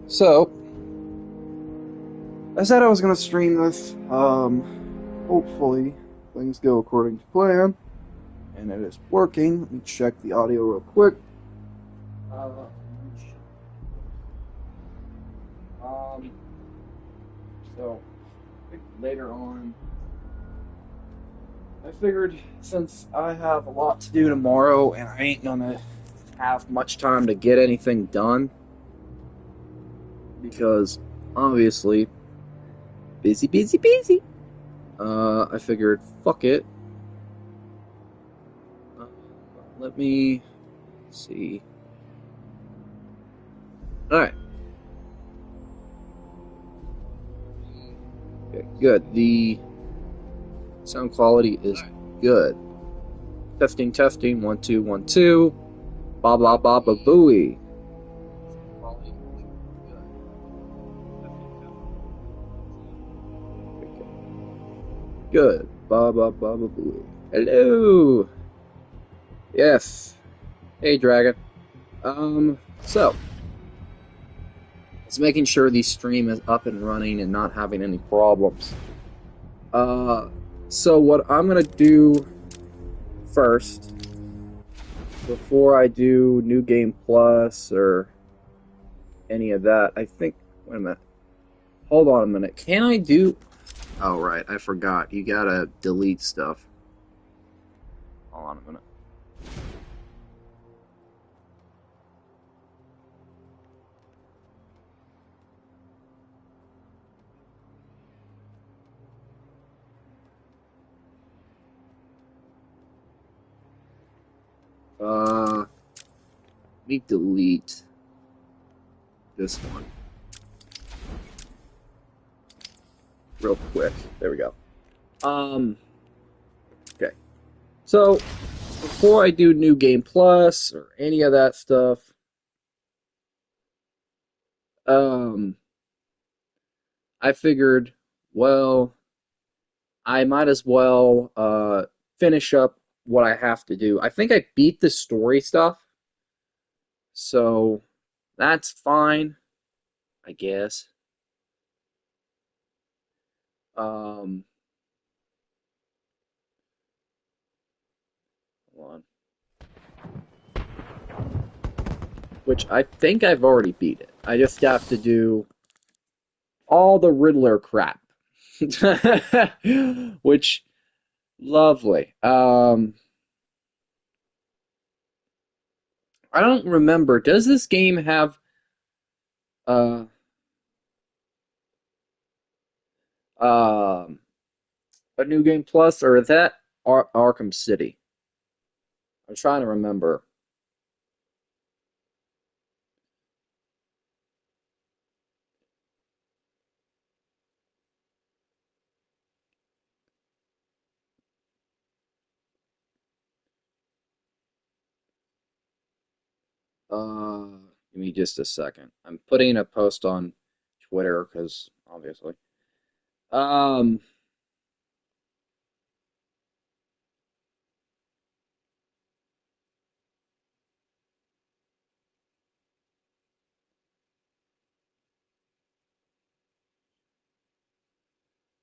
So, I said I was going to stream this. Hopefully, things go according to plan, and it is working. Let me check the audio real quick. Uh, um, so, later on, I figured since I have a lot to do tomorrow and I ain't gonna have much time to get anything done, because obviously, busy, busy, busy. I figured, fuck it. Uh, Let me see. Alright, okay, good. The sound quality is good. Testing, testing, 1, 2, 1, 2. Ba ba ba ba booey. Good. Ba ba ba ba booey. Hello. Yes. Hey, Dragon. So it's making sure the stream is up and running and not having any problems. Uh, so what I'm gonna do first, before I do New Game Plus or any of that, I think. Wait a minute. Hold on a minute. Can I do? Oh right, I forgot. You gotta delete stuff. Hold on a minute. Let me delete this one real quick. There we go. Okay. So before I do New Game Plus or any of that stuff, um, I figured, well, I might as well finish up what I have to do. I think I beat the story stuff, so that's fine, I guess. Um, Hold on. Which I think I've already beat it. I just have to do all the Riddler crap. Which, lovely. I don't remember. Does this game have uh um a new game plus, or is that Arkham City? I'm trying to remember. Uh, Give me just a second. I'm putting a post on Twitter because obviously. Um,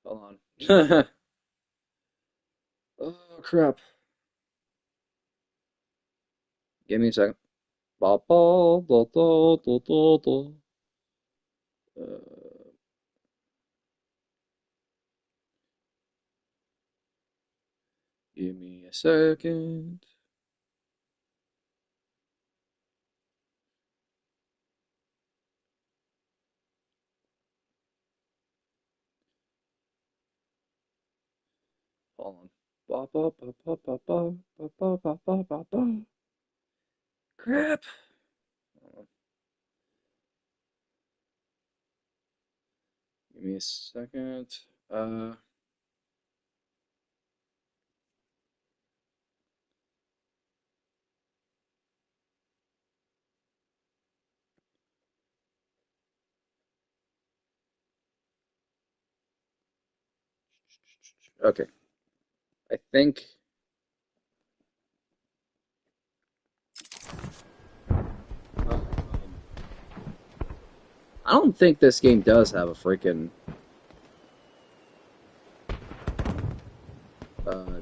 Hold on. Oh crap. Give me a second. Ba ba da da da da da. Uh, Give me a second. Hold on. Ba ba ba ba ba ba ba ba ba ba ba ba. Crap. Give me a second. Uh, okay. I think. Um, I don't think this game does have a freaking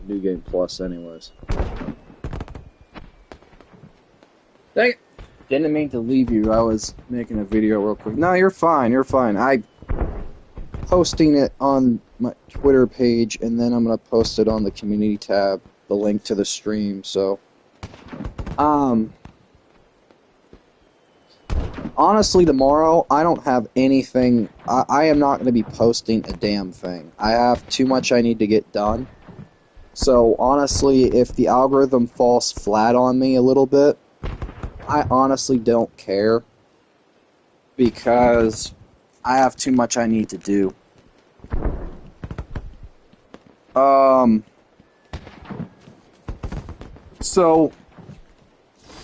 New Game Plus, anyways. Dang it. Didn't mean to leave you. I was making a video real quick. No, you're fine. You're fine. I'm posting it on my Twitter page, and then I'm gonna post it on the community tab, the link to the stream. So, honestly, tomorrow I don't have anything. I am not gonna be posting a damn thing. I have too much I need to get done. So honestly, if the algorithm falls flat on me a little bit, I honestly don't care, because I have too much I need to do. So,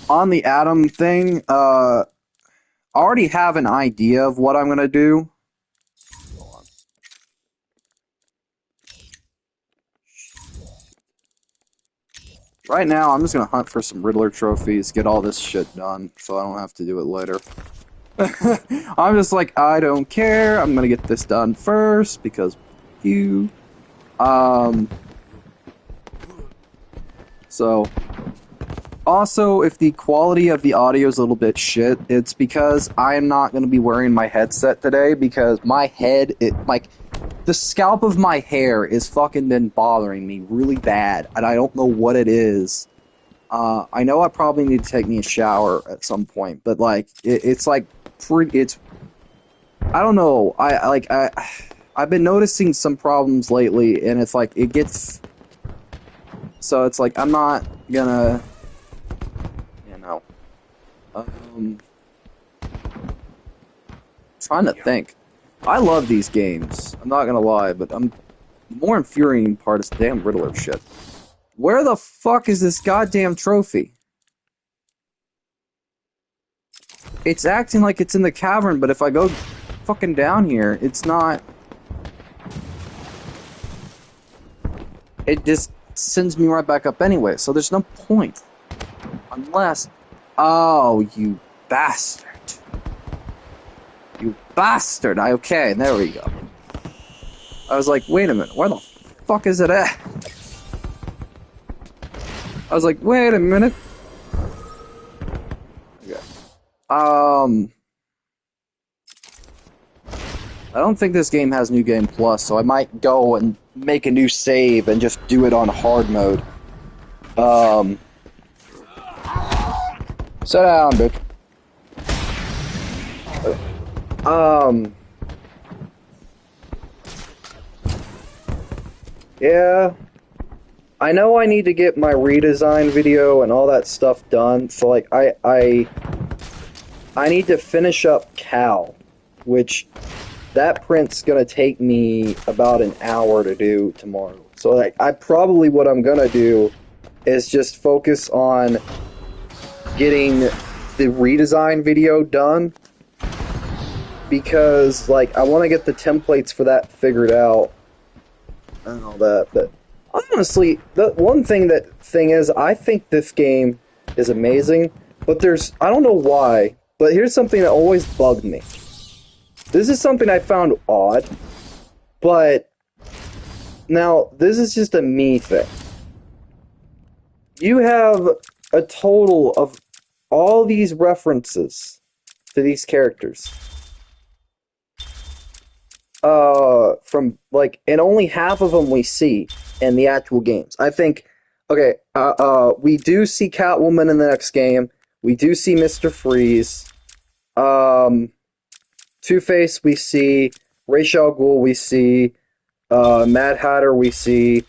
on the Atom thing, I already have an idea of what I'm gonna do. Hold on. Right now, I'm just gonna hunt for some Riddler trophies, get all this shit done, so I don't have to do it later. I'm just like, I don't care, I'm gonna get this done first, because you... So... Also, if the quality of the audio is a little bit shit, it's because I am not going to be wearing my headset today, because my head, the scalp of my hair is fucking been bothering me really bad, and I don't know what it is. I know I probably need to take me a shower at some point, but, like, it's I don't know, I've been noticing some problems lately, and it's like, it gets, so it's like, I'm not gonna... trying to think. I love these games. I'm not gonna lie, but the more infuriating part is the damn Riddler shit. Where the fuck is this goddamn trophy? It's acting like it's in the cavern, but if I go fucking down here, it's not... It just sends me right back up anyway, so there's no point. Unless... Oh, you bastard. You bastard! Okay, there we go. I was like, wait a minute, where the fuck is it at? I was like, wait a minute. Okay. I don't think this game has New Game Plus, so I might go and make a new save and just do it on hard mode. Sit down, bitch. Yeah. I know I need to get my redesign video and all that stuff done, so, like, I need to finish up Cal, which, that print's gonna take me about an hour to do tomorrow. So, like, what I'm gonna do is just focus on getting the redesign video done, because, like, I want to get the templates for that figured out and all that. But honestly, the one thing is, I think this game is amazing, but I don't know why, but here's something that always bugged me. This is something I found odd, but now, this is just a me thing. You have a total of all these references to these characters. And only half of them we see in the actual games. I think, okay, we do see Catwoman in the next game. We do see Mr. Freeze. Two-Face we see. Ra's al Ghul we see. Mad Hatter we see.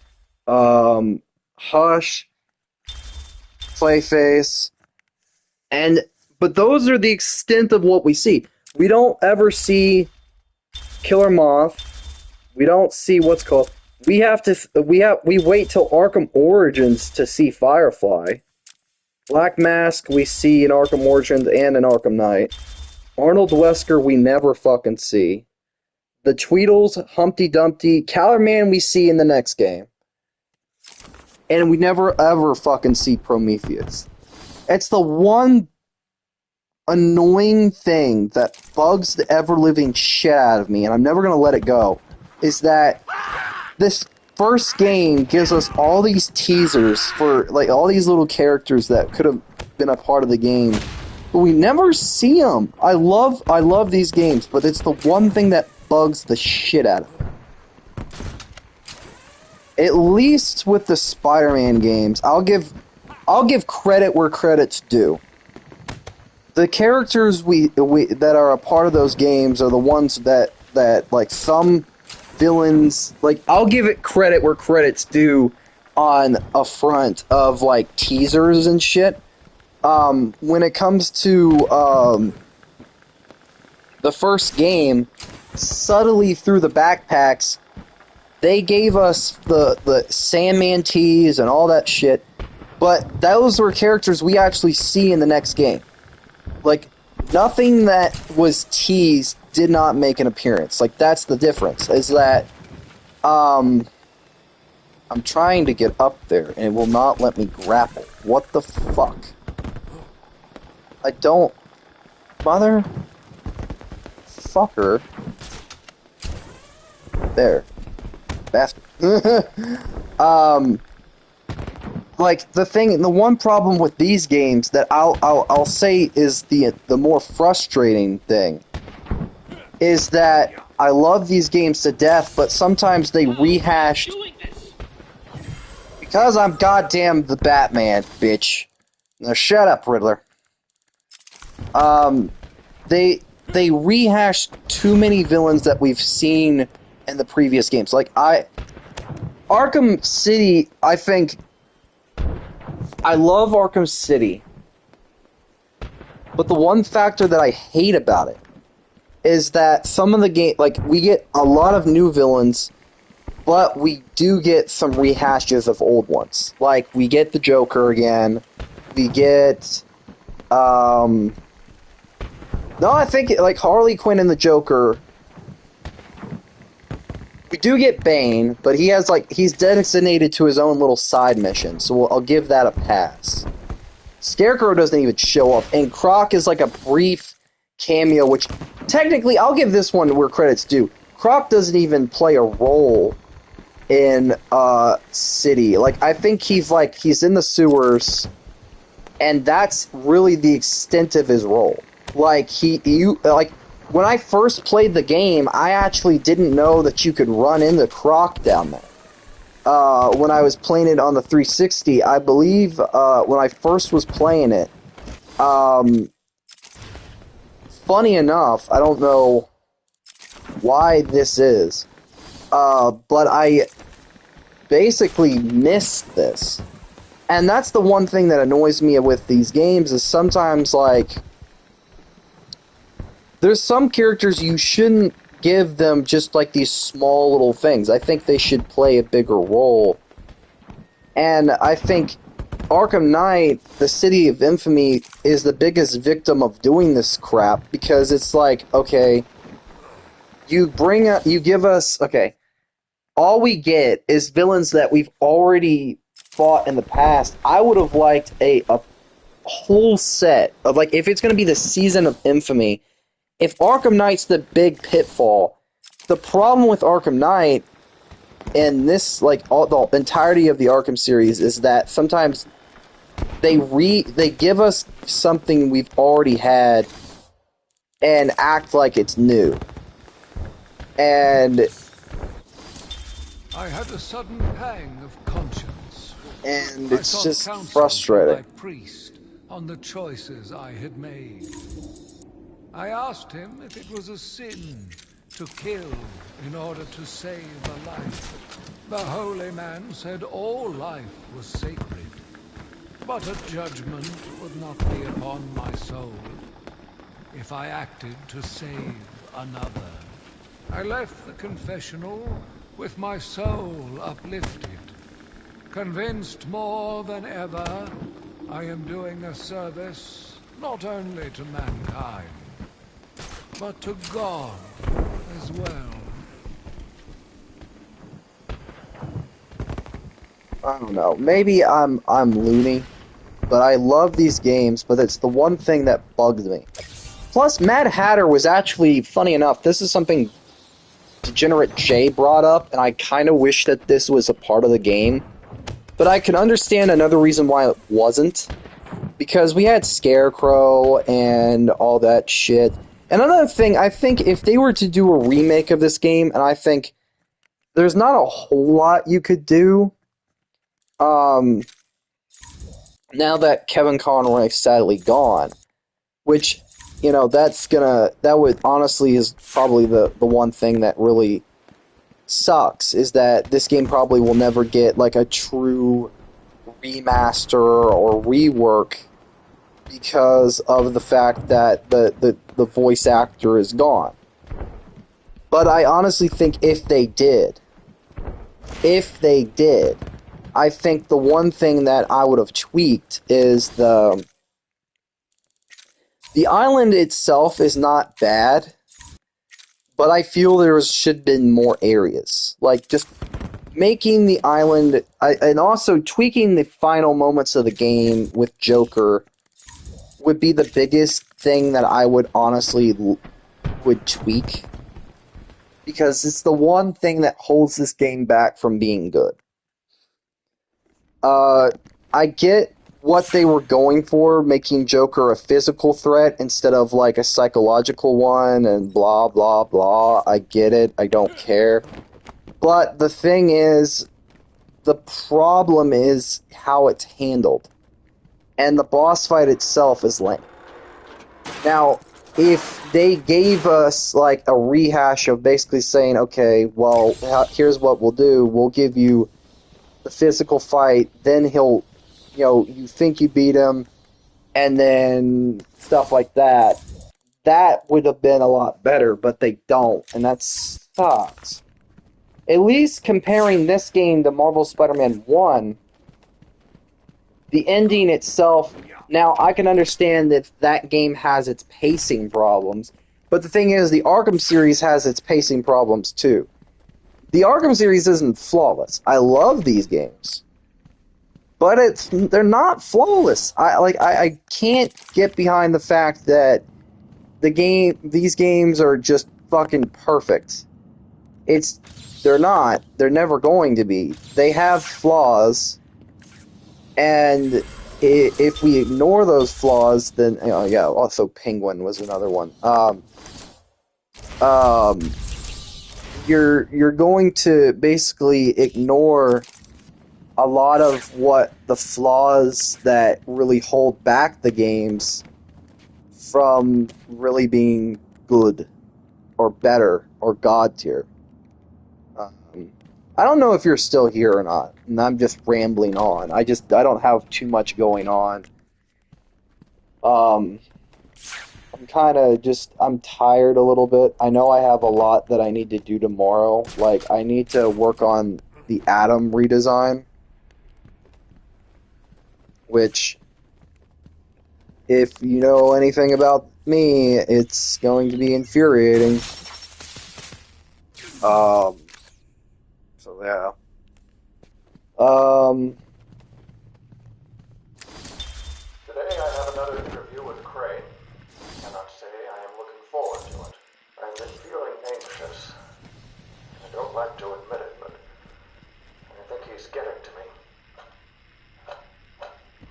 Hush. Clayface. But those are the extent of what we see. We don't ever see Killer Moth. We don't see what's called. We wait till Arkham Origins to see Firefly. Black Mask we see in Arkham Origins and in Arkham Knight. Arnold Wesker we never fucking see. The Tweedles, Humpty Dumpty, Callerman we see in the next game. And we never ever fucking see Prometheus. It's the one annoying thing that bugs the ever-living shit out of me, and I'm never going to let it go, is that this first game gives us all these teasers for, like, all these little characters that could have been a part of the game, but we never see them. I love these games, but it's the one thing that bugs the shit out of me. At least with the Spider-Man games, I'll give credit where credit's due. The characters we that are a part of those games are the ones that like some villains, like, I'll give it credit where credit's due on a front of like teasers and shit. When it comes to the first game, subtly through the backpacks, they gave us the Sandman tease and all that shit, but those were characters we actually see in the next game. Like, nothing that was teased did not make an appearance. Like, that's the difference, is that, I'm trying to get up there, and it will not let me grapple. What the fuck? I don't... Mother... Fucker. There. Bastard. Like, the one problem with these games that I'll say is the more frustrating thing is that I love these games to death, but sometimes they rehashed, because I'm goddamn the Batman, bitch. Now shut up, Riddler. They rehashed too many villains that we've seen in the previous games. Like, Arkham City, I think... I love Arkham City, but the one factor that I hate about it is that some of the game, like, we get a lot of new villains, but we do get some rehashes of old ones. Like, we get the Joker again, we get, no, I think, like, Harley Quinn and the Joker, we do get Bane, but he has, like, he's designated to his own little side mission, so I'll give that a pass. Scarecrow doesn't even show up, and Croc is, like, a brief cameo, which, technically, I'll give this one where credit's due. Croc doesn't even play a role in, City. Like, I think he's in the sewers, and that's really the extent of his role. Like, when I first played the game, I actually didn't know that you could run into Croc down there. When I was playing it on the 360, I believe, when I first was playing it, funny enough, I don't know why this is, but I basically missed this. And that's the one thing that annoys me with these games, is sometimes, like, there's some characters you shouldn't give them just, like, these small little things. I think they should play a bigger role. And I think Arkham Knight, the City of Infamy, is the biggest victim of doing this crap, because it's like, okay, you give us, okay, all we get is villains that we've already fought in the past. I would have liked a whole set of, like, if it's going to be the Season of Infamy, if Arkham Knight's the big pitfall, the problem with Arkham Knight and this, like, the entirety of the Arkham series is that sometimes they give us something we've already had and act like it's new. And I had a sudden pang of conscience. And it's just frustrating. My priest on the choices I had made. I asked him if it was a sin to kill in order to save a life. The holy man said all life was sacred, but a judgment would not be upon my soul if I acted to save another. I left the confessional with my soul uplifted, convinced more than ever I am doing a service not only to mankind, but to God as well. I don't know. Maybe I'm loony, but I love these games, but it's the one thing that bugs me. Plus, Mad Hatter was actually, funny enough, this is something Degenerate J brought up, and I kind of wish that this was a part of the game. But I can understand another reason why it wasn't. Because we had Scarecrow and all that shit. And another thing, I think if they were to do a remake of this game, and I think there's not a whole lot you could do, now that Kevin Conroy's sadly gone, which, you know, that would honestly is probably the one thing that really sucks, is that this game probably will never get like a true remaster or rework because of the fact that the voice actor is gone. But I honestly think if they did, I think the one thing that I would have tweaked is the island itself is not bad, but I feel there should have been more areas. Like, just making the island, and also tweaking the final moments of the game with Joker would be the biggest thing that I would honestly would tweak. Because it's the one thing that holds this game back from being good. I get what they were going for, making Joker a physical threat instead of like a psychological one and blah blah blah. I get it, I don't care. But the thing is, the problem is how it's handled. And the boss fight itself is lame. Now, if they gave us like a rehash of basically saying, okay, well, here's what we'll do. We'll give you the physical fight, then he'll, you know, you think you beat him, and then stuff like that. That would have been a lot better, but they don't, and that sucks. At least comparing this game to Marvel Spider-Man 1, the ending itself, now I can understand that that game has its pacing problems, but the thing is, the Arkham series has its pacing problems too. The Arkham series isn't flawless. I love these games, but they're not flawless. I can't get behind the fact that these games are just fucking perfect. They're not. They're never going to be. They have flaws, and if we ignore those flaws, then yeah. Also, Penguin was another one. You're going to basically ignore a lot of what the flaws that really hold back the games from really being good or better or god tier. I don't know if you're still here or not, and I'm just rambling on. I don't have too much going on. I'm tired a little bit. I know I have a lot that I need to do tomorrow. Like, I need to work on the Atom redesign, which, if you know anything about me, it's going to be infuriating. So yeah. Today I have another interview with Crane. I cannot say I am looking forward to it. I've been feeling anxious. I don't like to admit it, but I think he's getting to me.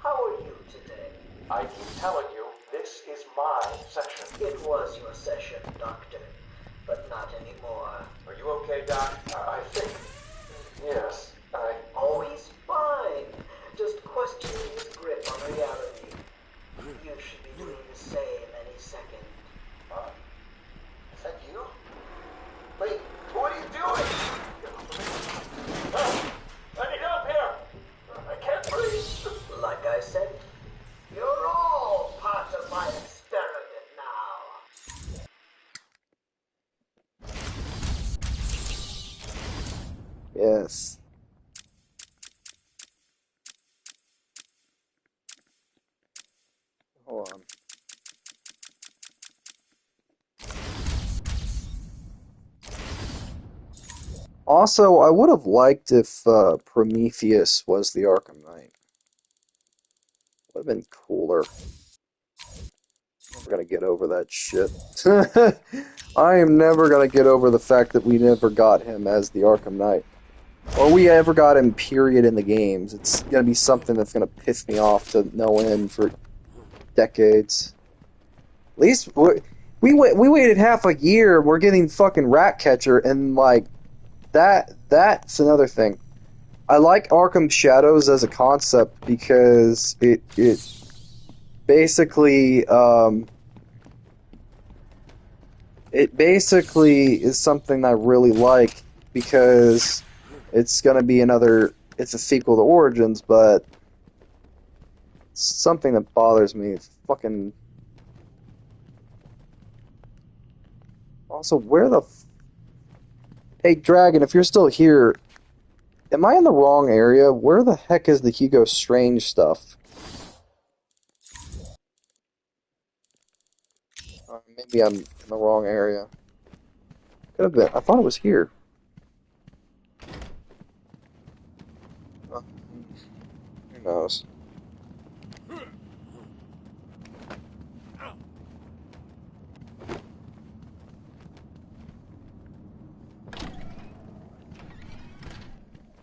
How are you today? I keep telling you, this is my session. It was your session, Doctor, but not anymore. Are you okay, Doc? I think. Yes, Oh, he's fine. Just questioning his grip on reality. You should be doing the same any second. Is that you? Wait, what are you doing? I need help here! I can't breathe! Like I said, you're all part of my experiment now. Yes. Hold on. Also, I would have liked if Prometheus was the Arkham Knight. Would have been cooler. Never gonna get over that shit. I am never gonna get over the fact that we never got him as the Arkham Knight. Or we ever got him, period, in the games. It's gonna be something that's gonna piss me off to no end for decades. At least we waited half a year. We're getting fucking Ratcatcher, and like that's another thing. I like Arkham Shadows as a concept because it basically it basically is something I really like because it's gonna be it's a sequel to Origins, but it's something that bothers me. It's fucking also hey Dragon, if you're still here, am I in the wrong area? Where the heck is the Hugo Strange stuff? Maybe I'm in the wrong area. Could have been. I thought it was here. Who knows?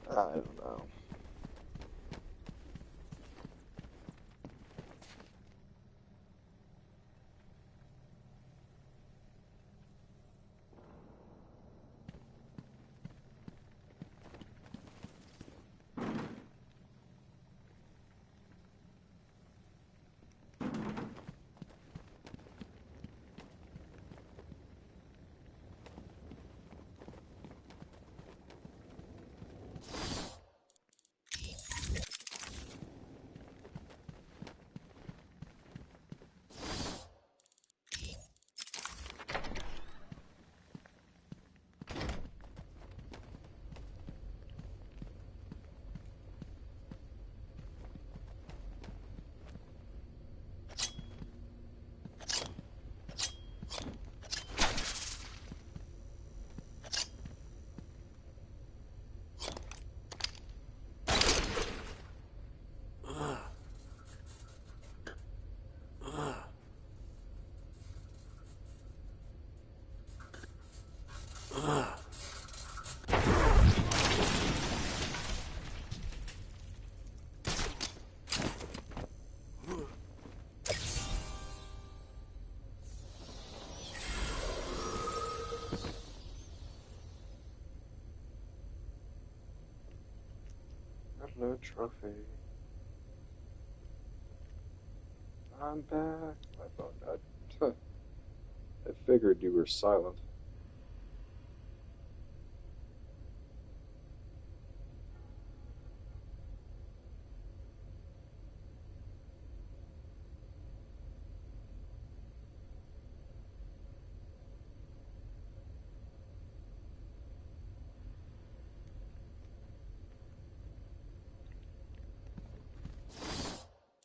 I don't know. Hello, trophy. I'm back. My phone died. I figured you were silent.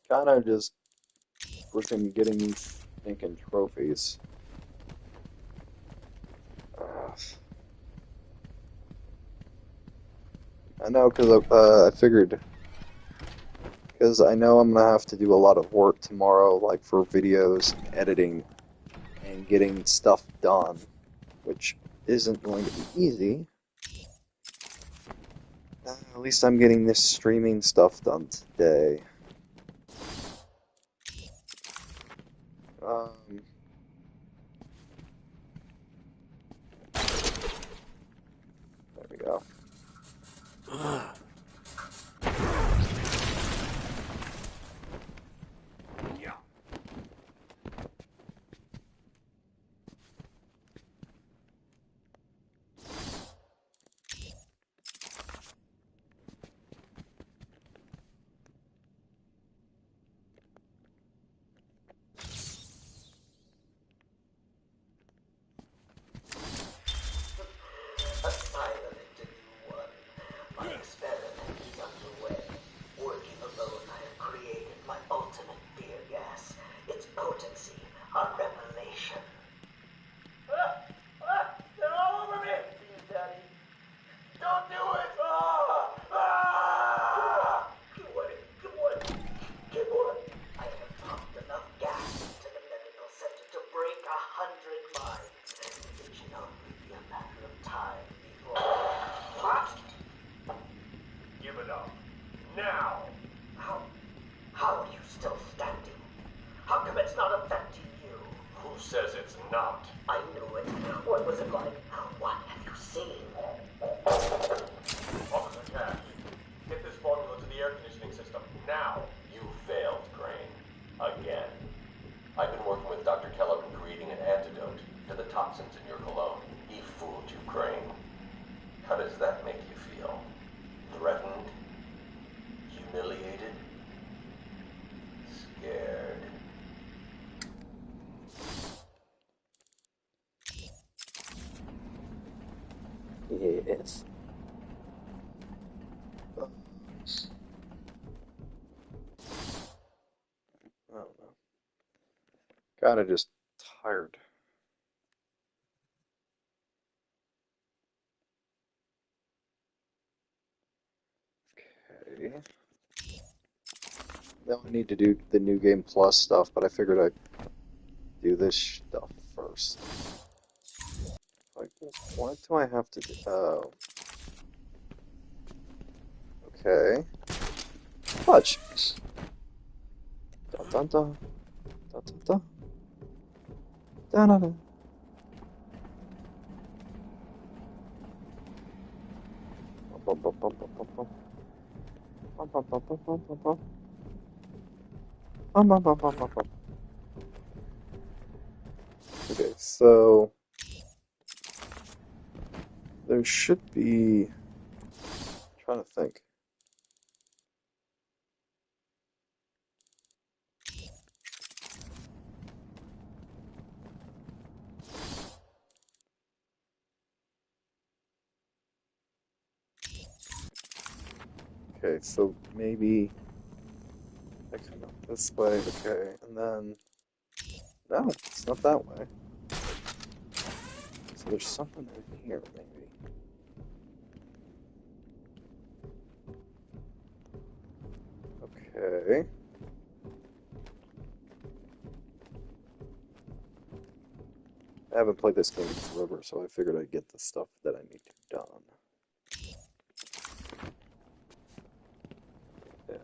Kinda just freaking getting these stinking trophies. Ugh. I know, because I figured, because I know I'm gonna have to do a lot of work tomorrow, like for videos, editing, and getting stuff done, which isn't going to be easy. At least I'm getting this streaming stuff done today. Um, there we go. What was it like? What have you seen? Officer Cash, get this formula to the air conditioning system. Now! You failed, Crane. Again. I've been working with Dr. Kellogg in creating an antidote to the toxins in your cologne. He fooled you, Crane. How does that make you feel? Threatened? Humiliated? Scared? Yes. I don't know. Kinda just tired. Okay. Now I need to do the New Game Plus stuff, but I figured I'd do this stuff first. Like, what do I have to do? Oh. Okay. Fudge. Dun dun dun. Dun dun dun. Dun dun dun. Bum, bum, bum, bum, bum, bum. Bum, bum, bum, bum, bum, bum, bum. Bum, bum, bum, bum, bum, bum. Okay, so there should be. I'm trying to think. Okay, so maybe I come up this way. Okay, and then no, it's not that way. So there's something in here, maybe. Okay. I haven't played this game in forever, so I figured I'd get the stuff that I need to done. Yeah.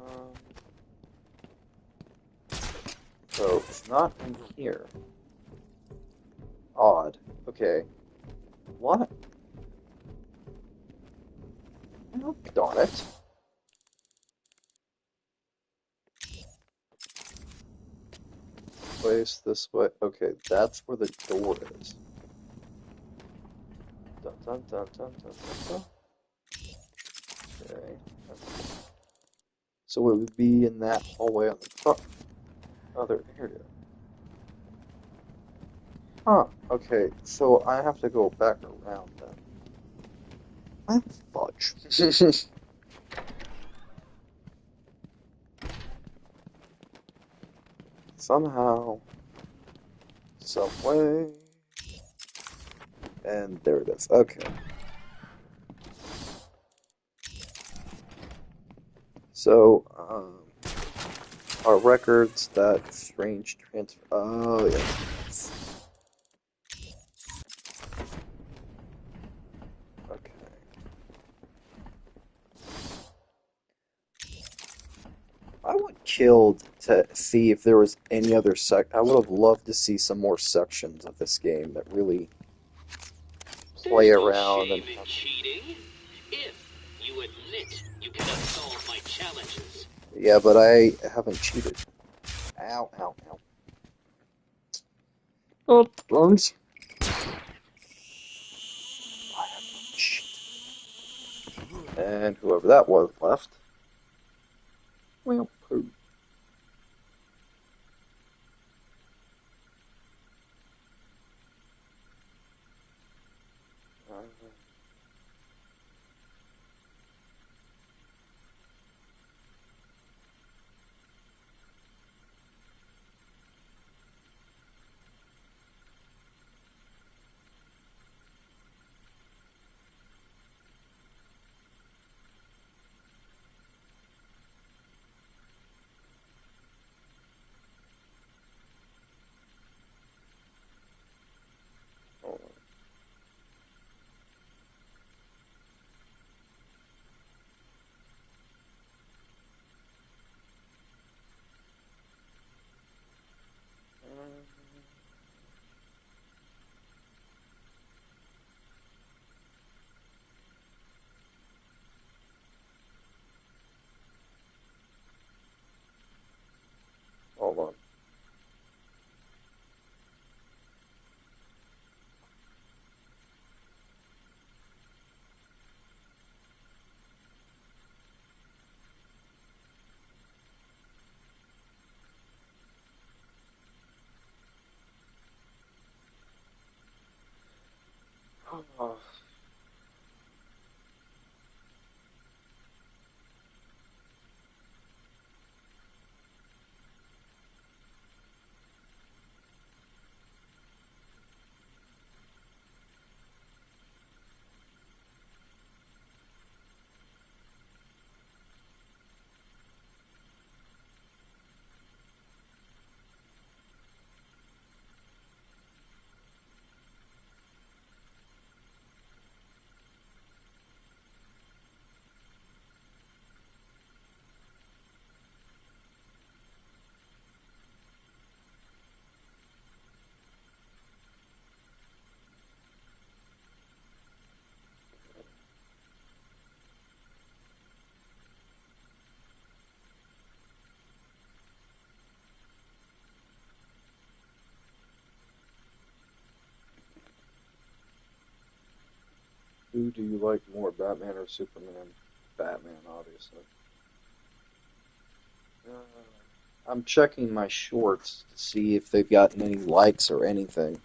Um, so it's not in here. Odd. Okay. What? Oh, darn it. Place this way. Okay, that's where the door is. Dun dun dun dun dun dun dun. Okay. So it would be in that hallway on the top. Oh, there, here it is. Huh. Okay, so I have to go back around then. I'm fudge. Somehow, some way, and there it is. Okay. So, our records, that strange transfer. Oh, yes. Okay. I would kill to see if there was any other I would have loved to see some more sections of this game that really play There's no around and shame in have. cheating. If you admit you cannot solve my challenges. Yeah, but I haven't cheated. Ow, ow, ow. Oh, burns. I have not cheated. And whoever that was left. Well, poo. Who do you like more, Batman or Superman? Batman, obviously. I'm checking my shorts to see if they've gotten any likes or anything.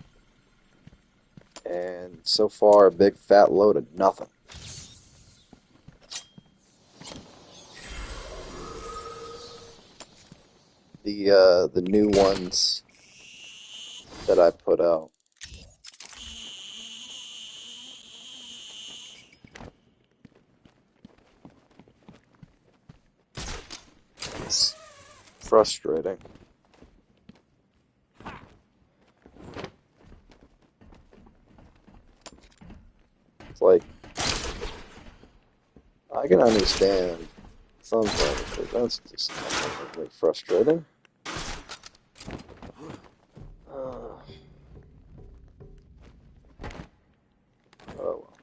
And so far, a big fat load of nothing. The new ones that I put out. It's frustrating. It's like, I can understand sometimes, but that's just really frustrating. Uh, oh well.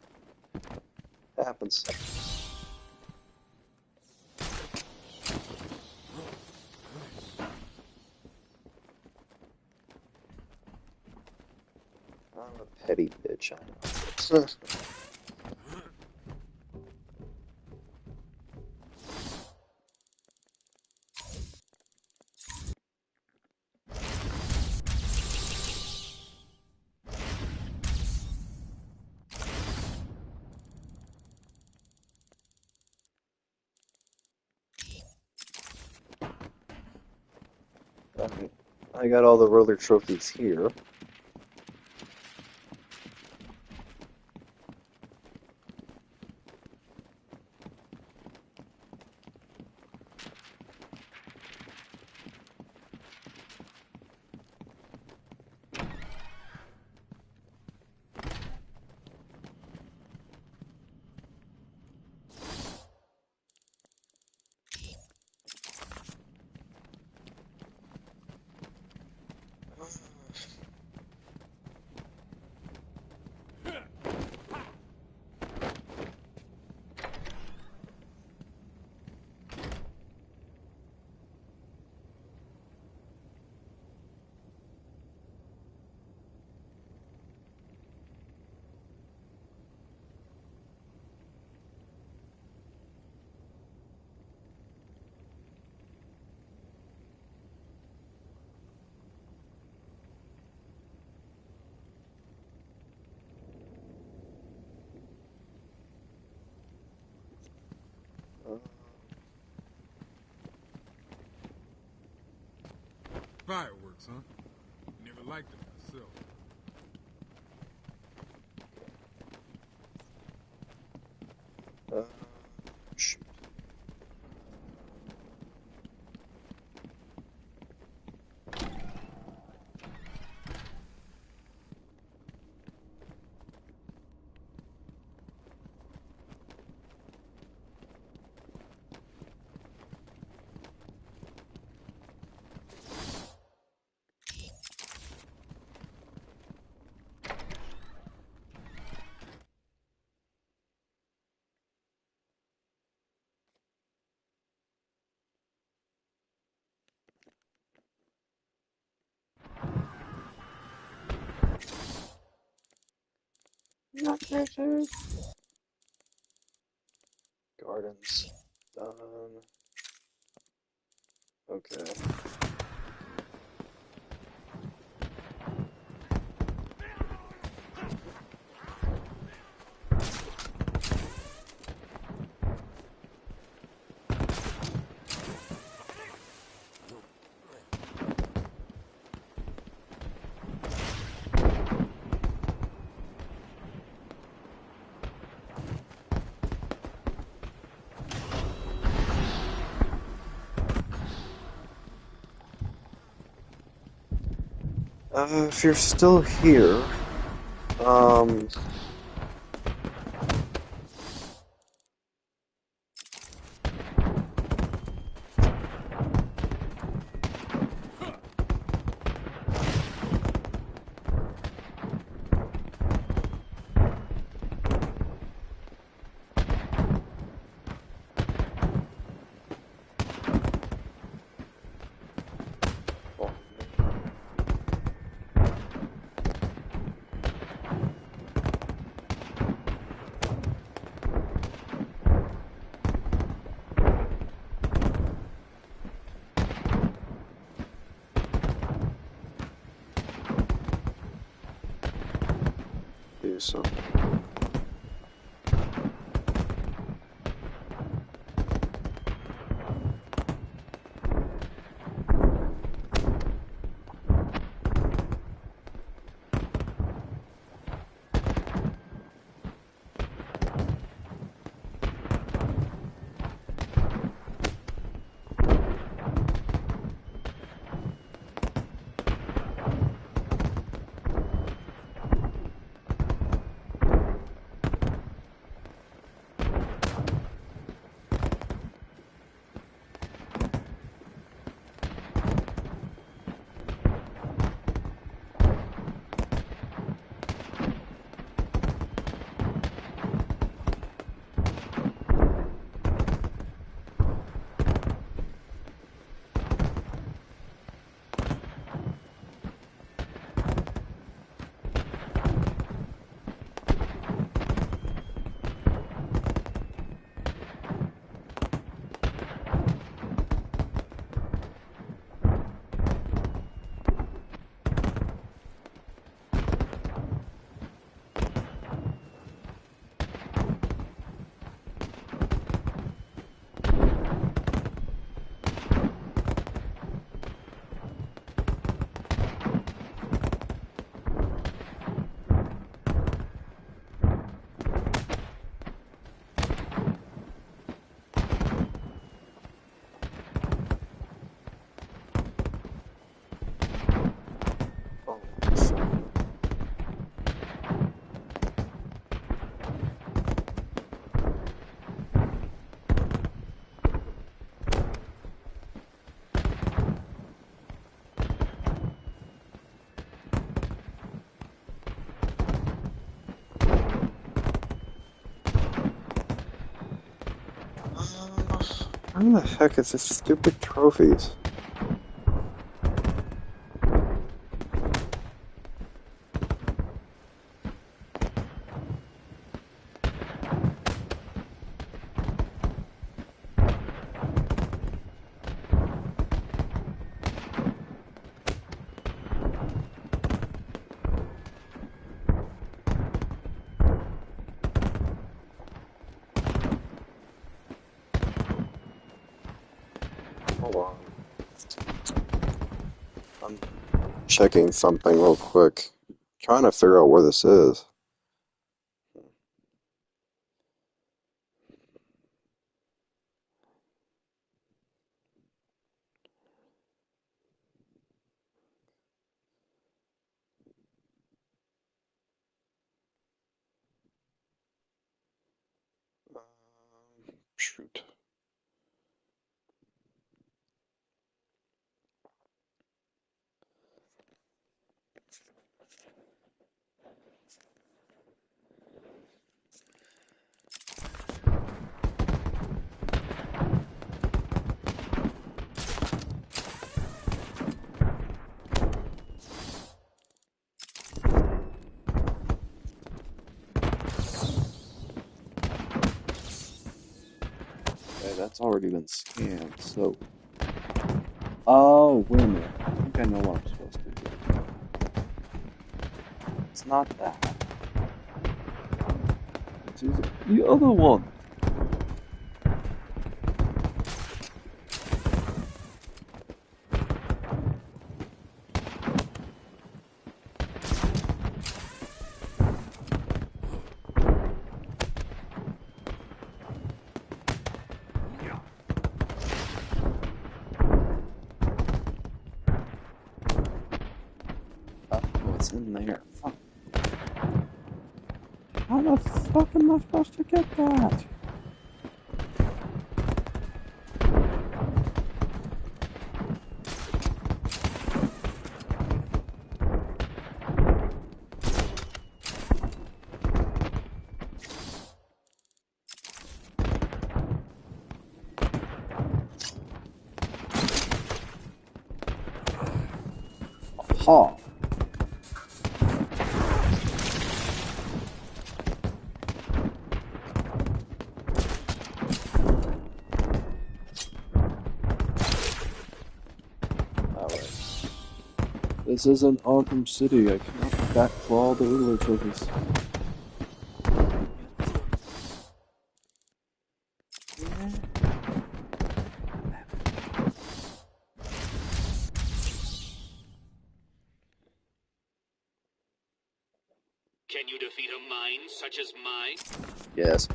Happens. I'm a petty bitch, I know. I got all the roller trophies here. Fireworks, huh? Never liked them myself. Shoot. Gardens. Done. Okay. If you're still here, um, do something. Where the heck is this stupid trophies? Hold on. I'm checking something real quick. Trying to figure out where this is. Shoot. Okay, that's already been scanned, so... Oh, wait a minute. I think I know what I'm supposed to do. It's not that. It's the other one. It's in there. Fuck. How the fuck am I supposed to get that? Aha. This isn't Arkham City. I cannot backclaw the Riddler trophies. Can you defeat a mind such as mine? Yes.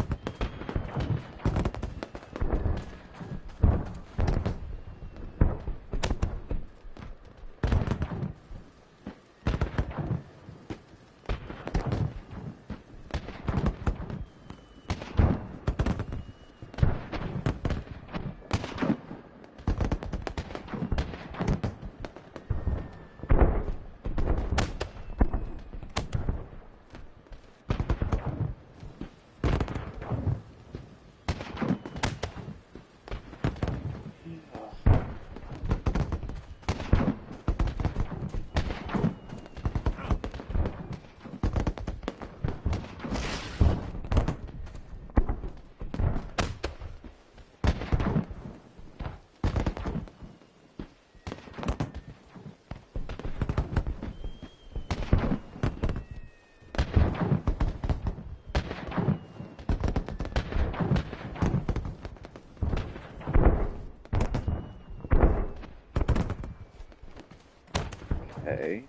Okay.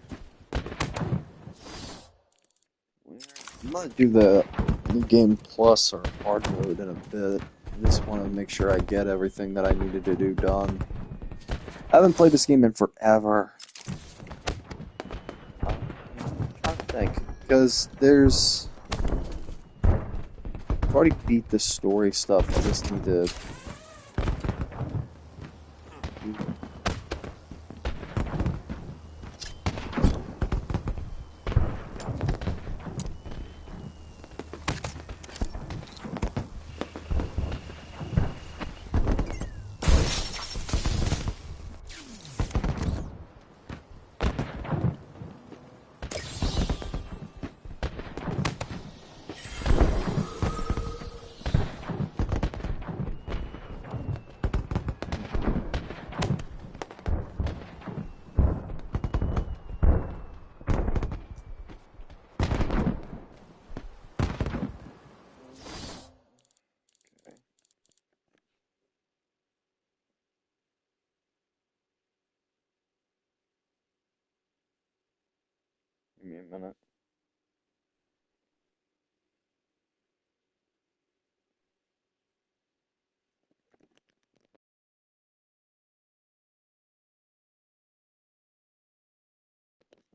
I'm gonna do the new game plus or hard mode in a bit. I just want to make sure I get everything that I needed to do done. I haven't played this game in forever. I'm trying to think, because I've already beat the story stuff. I just need to. Give me a minute.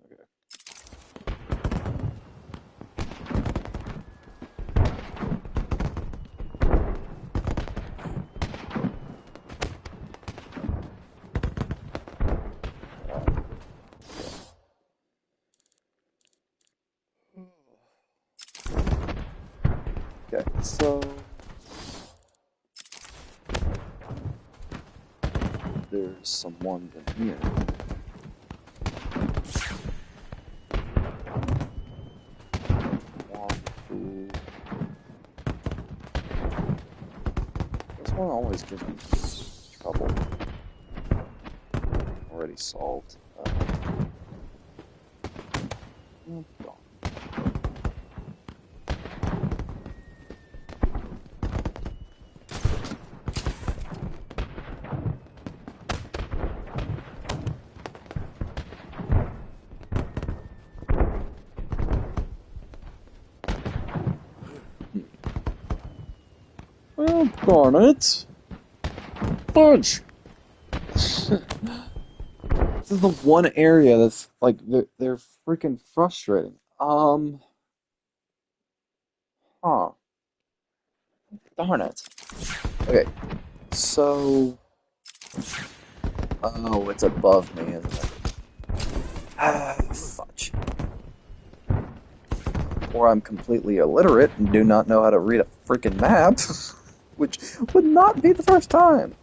Okay. Okay, so there's someone in here. This one always gives me trouble. Already solved. Oh, God. Well, darn it. Fudge! This is the one area that's like they're freaking frustrating. Huh. Darn it. Okay, so oh, it's above me, isn't it? Ah, fudge. Or I'm completely illiterate and do not know how to read a freaking map, which would not be the first time.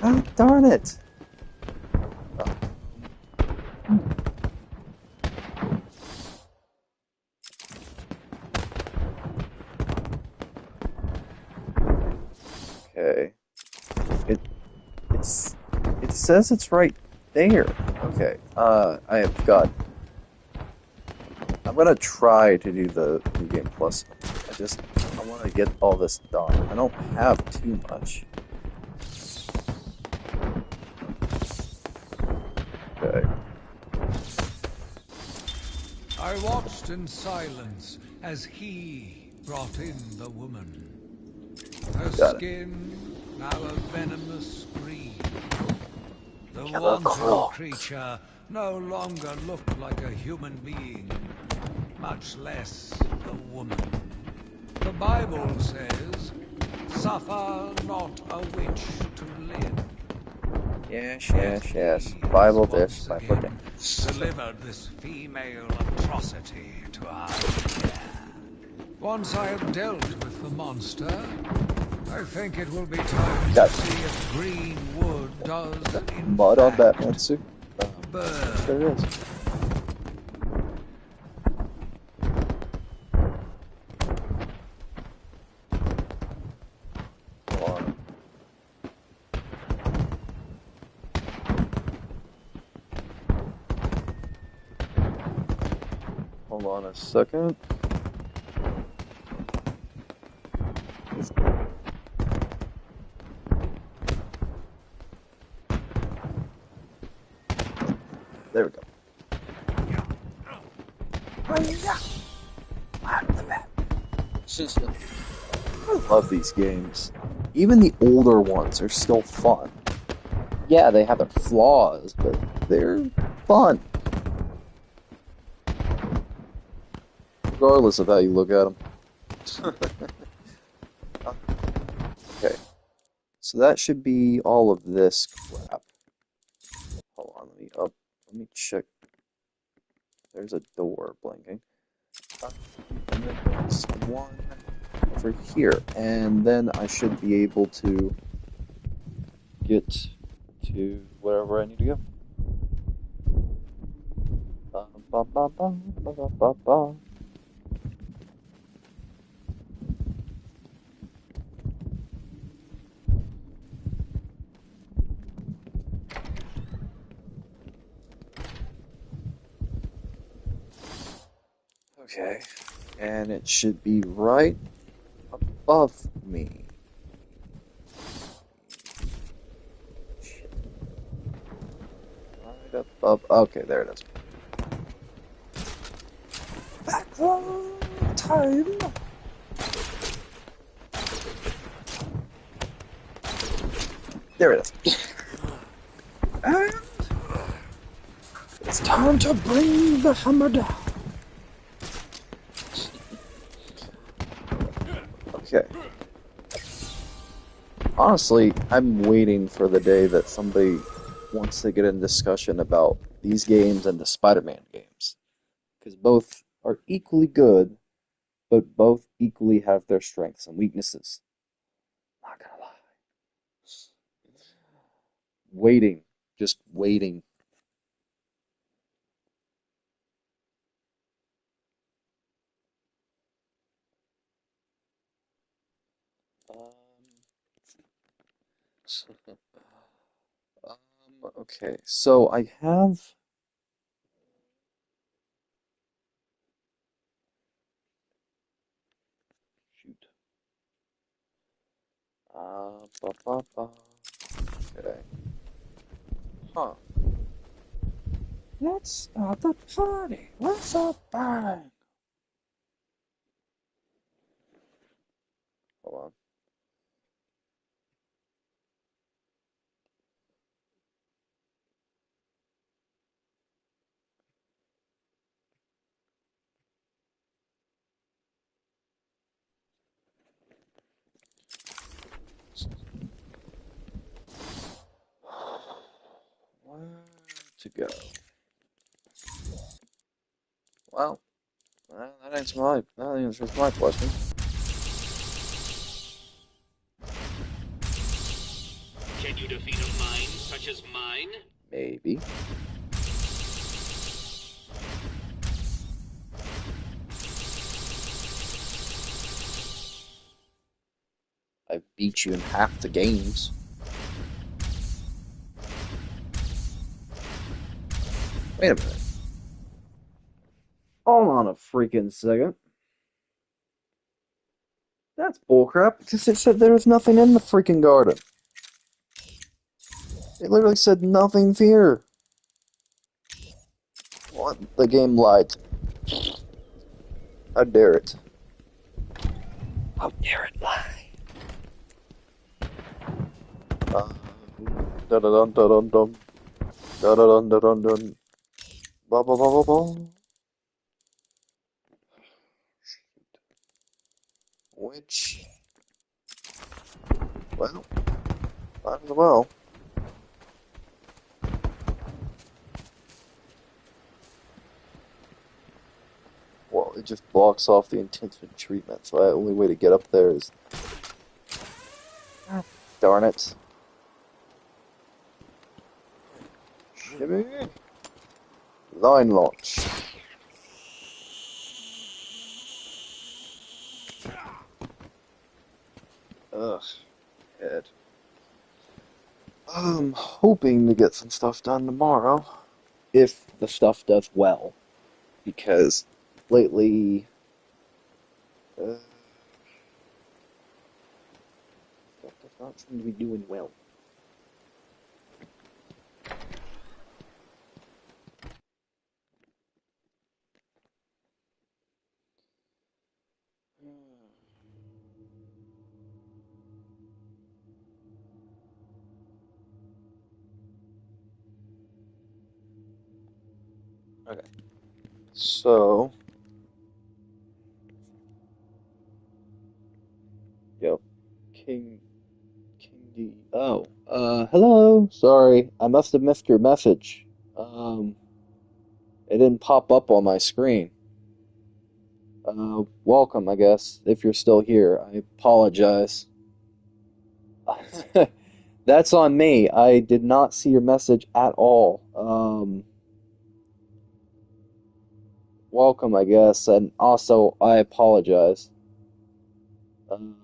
Ah, darn it. Okay. It it's it says it's right there. Okay. I have got. I'm gonna try to do the New Game Plus. I want to get all this done. I don't have too much. Okay. I watched in silence as he brought in the woman. Her Got it. skin now a venomous green. The Killer wanton Crocs. creature no longer looked like a human being, much less a woman. The Bible says, "Suffer not a witch to live." Yes, Yet yes, yes. he Bible has this, once Bible again that. delivered this female atrocity to our care. Once I have dealt with the monster, I think it will be time to Got see if green wood does, in mud on that fact, Matsu. Yes, burn. there is. Hold on. Hold on a second. There we go. I love these games. Even the older ones are still fun. Yeah, they have their flaws, but they're fun. Regardless of how you look at them. Okay, so that should be all of this crap. Hold on, let me check. There's a door blinking. And then there's one over here, and then I should be able to get to wherever I need to go. Ba, ba, ba, ba, ba, ba, ba, ba. Okay, and it should be right above me. Right above. Okay, there it is. Backroom time. There it is. And it's time to bring the hammer down. Okay. Honestly, I'm waiting for the day that somebody wants to get in discussion about these games and the Spider-Man games. Because both are equally good, but both equally have their strengths and weaknesses. Not gonna lie. Waiting. Just waiting. Um, okay, so I have. Shoot. Ba, ba, ba. Okay. Huh. Let's start the party. What's up, bang? Hold on. Where to go? Well, that answers my question. Can you defeat a mind such as mine? Maybe. I beat you in half the games. Wait a minute. Hold on a freaking second. That's bullcrap, because it said there was nothing in the freaking garden. It literally said nothing's here. What? The game lied. How dare it? How dare it lie? Dun dun dun dun dun dun dun dun dun dun. Ba ba ba ba ba. Which? Well, might as well. Well, it just blocks off the intensive treatment, so the only way to get up there is... Darn it. Shimmy. Line launch. Ugh, head. I'm hoping to get some stuff done tomorrow. If the stuff does well. Because lately... stuff does not seem to be doing well. Okay. So... Yo. King D. Oh. Hello. Sorry. I must have missed your message. It didn't pop up on my screen. Welcome, I guess, if you're still here. I apologize. That's on me. I did not see your message at all. Welcome, I guess, and also I apologize. Um,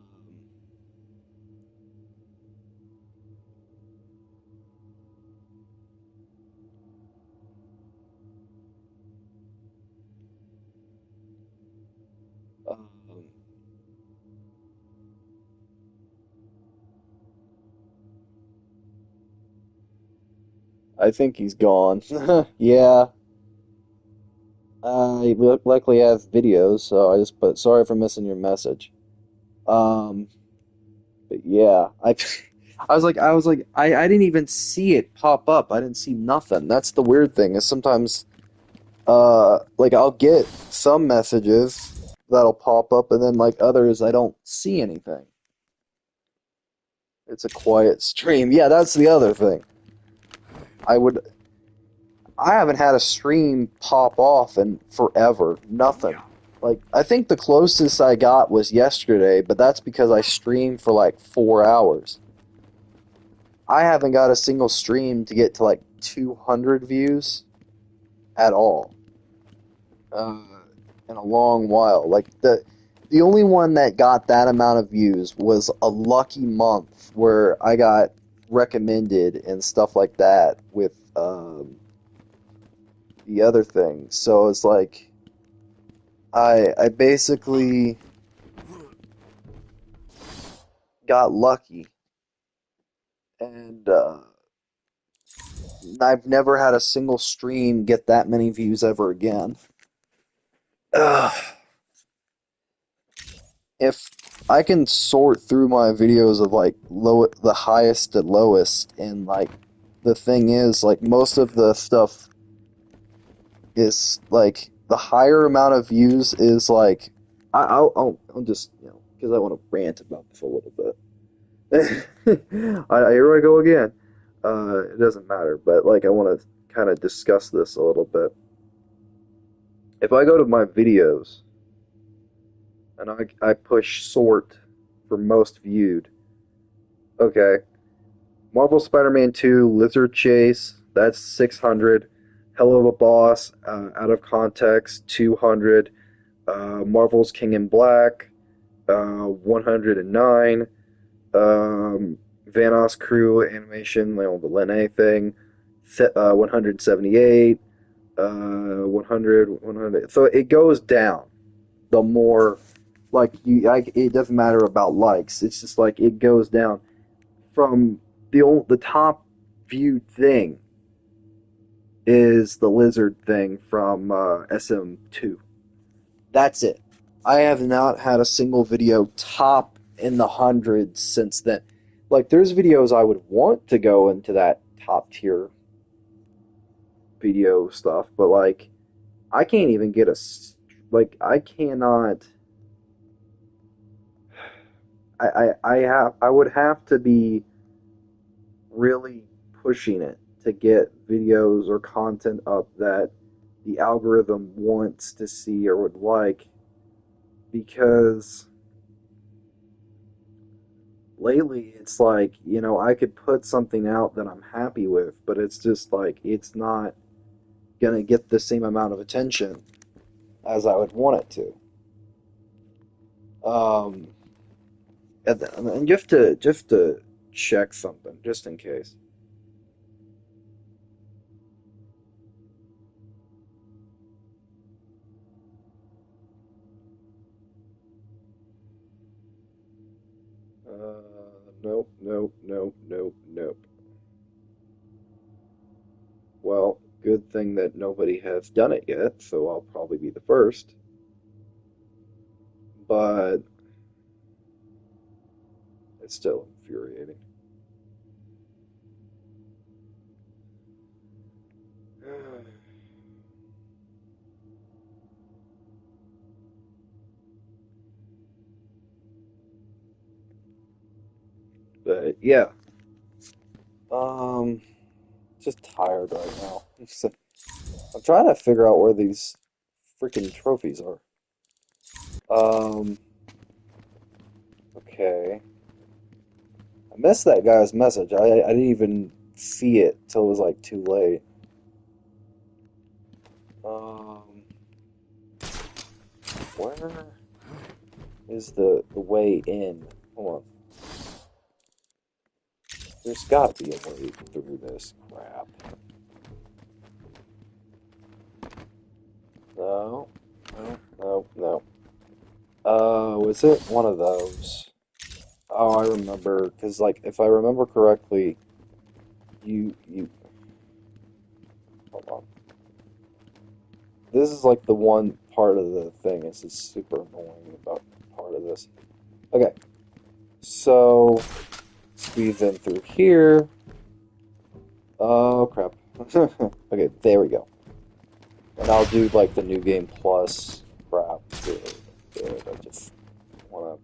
um, I think he's gone. Yeah, I luckily have videos, so I just put sorry for missing your message. Um, but yeah, I didn't even see it pop up. I didn't see nothing. That's the weird thing is sometimes like I'll get some messages that'll pop up, and then like others I don't see anything. It's a quiet stream. Yeah, that's the other thing. I would I haven't had a stream pop off in forever. Nothing. Like I think the closest I got was yesterday, but that's because I streamed for like 4 hours. I haven't got a single stream to get to like 200 views at all. Uh, in a long while. Like the only one that got that amount of views was a lucky month where I got recommended and stuff like that with the other thing. So it's like I basically got lucky, and I've never had a single stream get that many views ever again. Ugh. If I can sort through my videos of like the highest to lowest, and like the thing is, like most of the stuff is like the higher amount of views is like I'll just because I want to rant about this a little bit. Here I go again. It doesn't matter, but like I want to kind of discuss this a little bit. If I go to my videos and I push sort for most viewed, okay, Marvel Spider-Man 2 Lizard Chase, that's 600. Hell of a Boss, out of context, 200. Marvel's King in Black, 109. Vanos Crew animation, you know, the Lene thing, 178. 100, 100. So it goes down the more, like, it doesn't matter about likes. It's just like it goes down from the top viewed thing is the lizard thing from SM2. That's it. I have not had a single video top in the hundreds since then. Like, there's videos I would want to go into that top tier video stuff, but like, I can't even get like, I cannot. I would have to be really pushing it to get videos or content up that the algorithm wants to see or would like, because lately it's like, you know, I could put something out that I'm happy with, but it's just like it's not gonna get the same amount of attention as I would want it to. And just to check something, just in case. Nope, nope, nope, nope, nope. Well, good thing that nobody has done it yet, so I'll probably be the first. But it's still infuriating. But yeah, um, just tired right now. I'm trying to figure out where these freaking trophies are. Um, okay. I missed that guy's message. I didn't even see it till it was like too late. Um, where is the way in? Hold on. There's got to be a way through this crap. No, no, no, no. Was it one of those? Oh, I remember, because, like, if I remember correctly, hold on. This is, like, the one part of the thing. This is super annoying about part of this. Okay, so, squeeze in through here. Oh, crap. Okay, there we go. And I'll do, like, the New Game Plus crap. Good. I just wanna...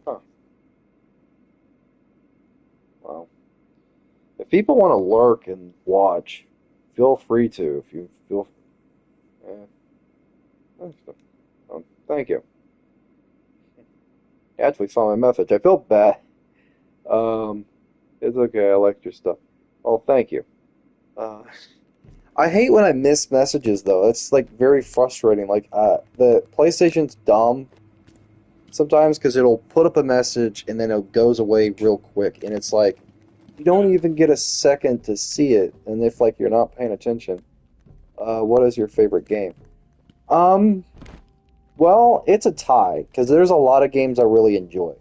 Huh. Well, if people want to lurk and watch, feel free to. If you feel... thank you. You actually saw my message. I feel bad. Um, it's okay. I liked your stuff. Oh, thank you. Uh, I hate when I miss messages, though. It's, like, very frustrating. Like, the PlayStation's dumb sometimes because it'll put up a message and then it goes away real quick. And it's like, you don't even get a second to see it. And if, like, you're not paying attention, what is your favorite game? Well, it's a tie, because there's a lot of games I really enjoy.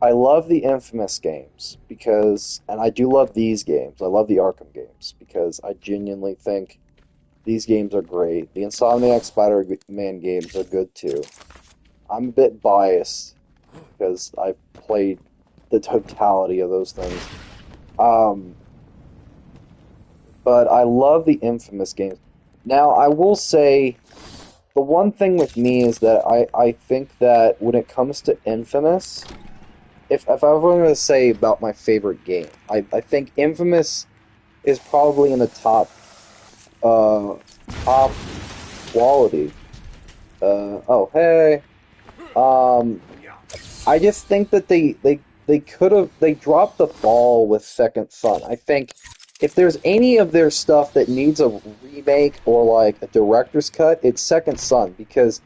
I love the Infamous games, and I do love these games. I love the Arkham games, because I genuinely think these games are great. The Insomniac Spider-Man games are good, too. I'm a bit biased, because I've played the totality of those things. But I love the Infamous games. Now, I will say, the one thing with me is that I think that when it comes to Infamous, if I were going to say about my favorite game, I think Infamous is probably in the top quality. Oh hey, um, I just think that they could have they dropped the ball with Second Son. I think if there's any of their stuff that needs a remake or like a director's cut, it's Second Son because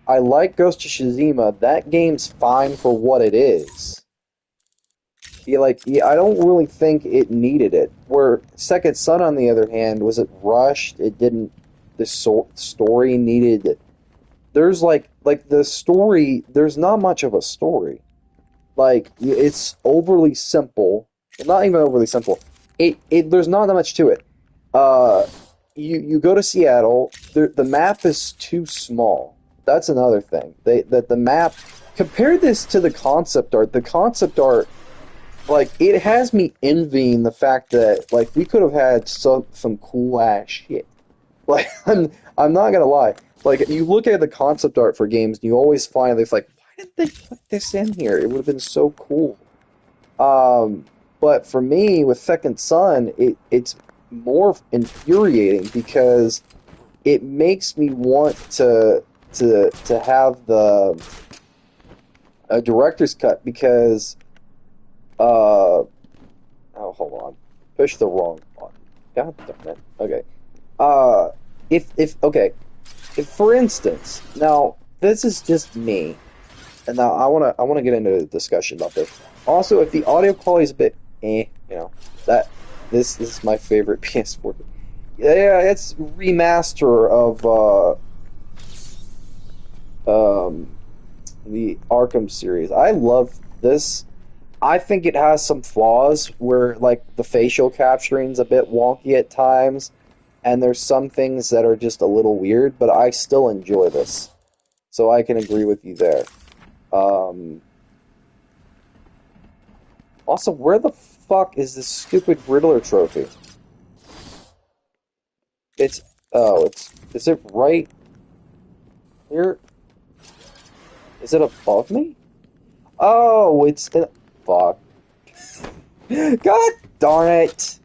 I like Ghost of Tsushima. That game's fine for what it is. Yeah, I don't really think it needed it. Where Second Son, on the other hand, was it rushed? It didn't. The story needed. There's like the story. There's not much of a story. Like it's overly simple. Well, not even overly simple. It there's not that much to it. Uh, you go to Seattle. The map is too small. That's another thing. The map. Compare this to the concept art. The concept art, like, it has me envying the fact that like we could have had some cool ass shit. Like I'm not gonna lie. Like you look at the concept art for games, and you always find this like, why did they put this in here? It would have been so cool. Um, but for me, with Second Son, it's more infuriating because it makes me want to have the a director's cut because oh hold on, push the wrong button. God damn it. Okay. Uh, if okay, if for instance, now this is just me, and now I wanna get into a discussion about this. Also, if the audio quality is a bit that this is my favorite PS4. Yeah, it's remaster of the Arkham series. I love this. I think it has some flaws where like the facial capturing's a bit wonky at times, and there's some things that are just a little weird, but I still enjoy this. So I can agree with you there. Um, Also, where the fuck is this stupid Riddler trophy? It's is it right here? Is it above me? Oh, fuck. God darn it!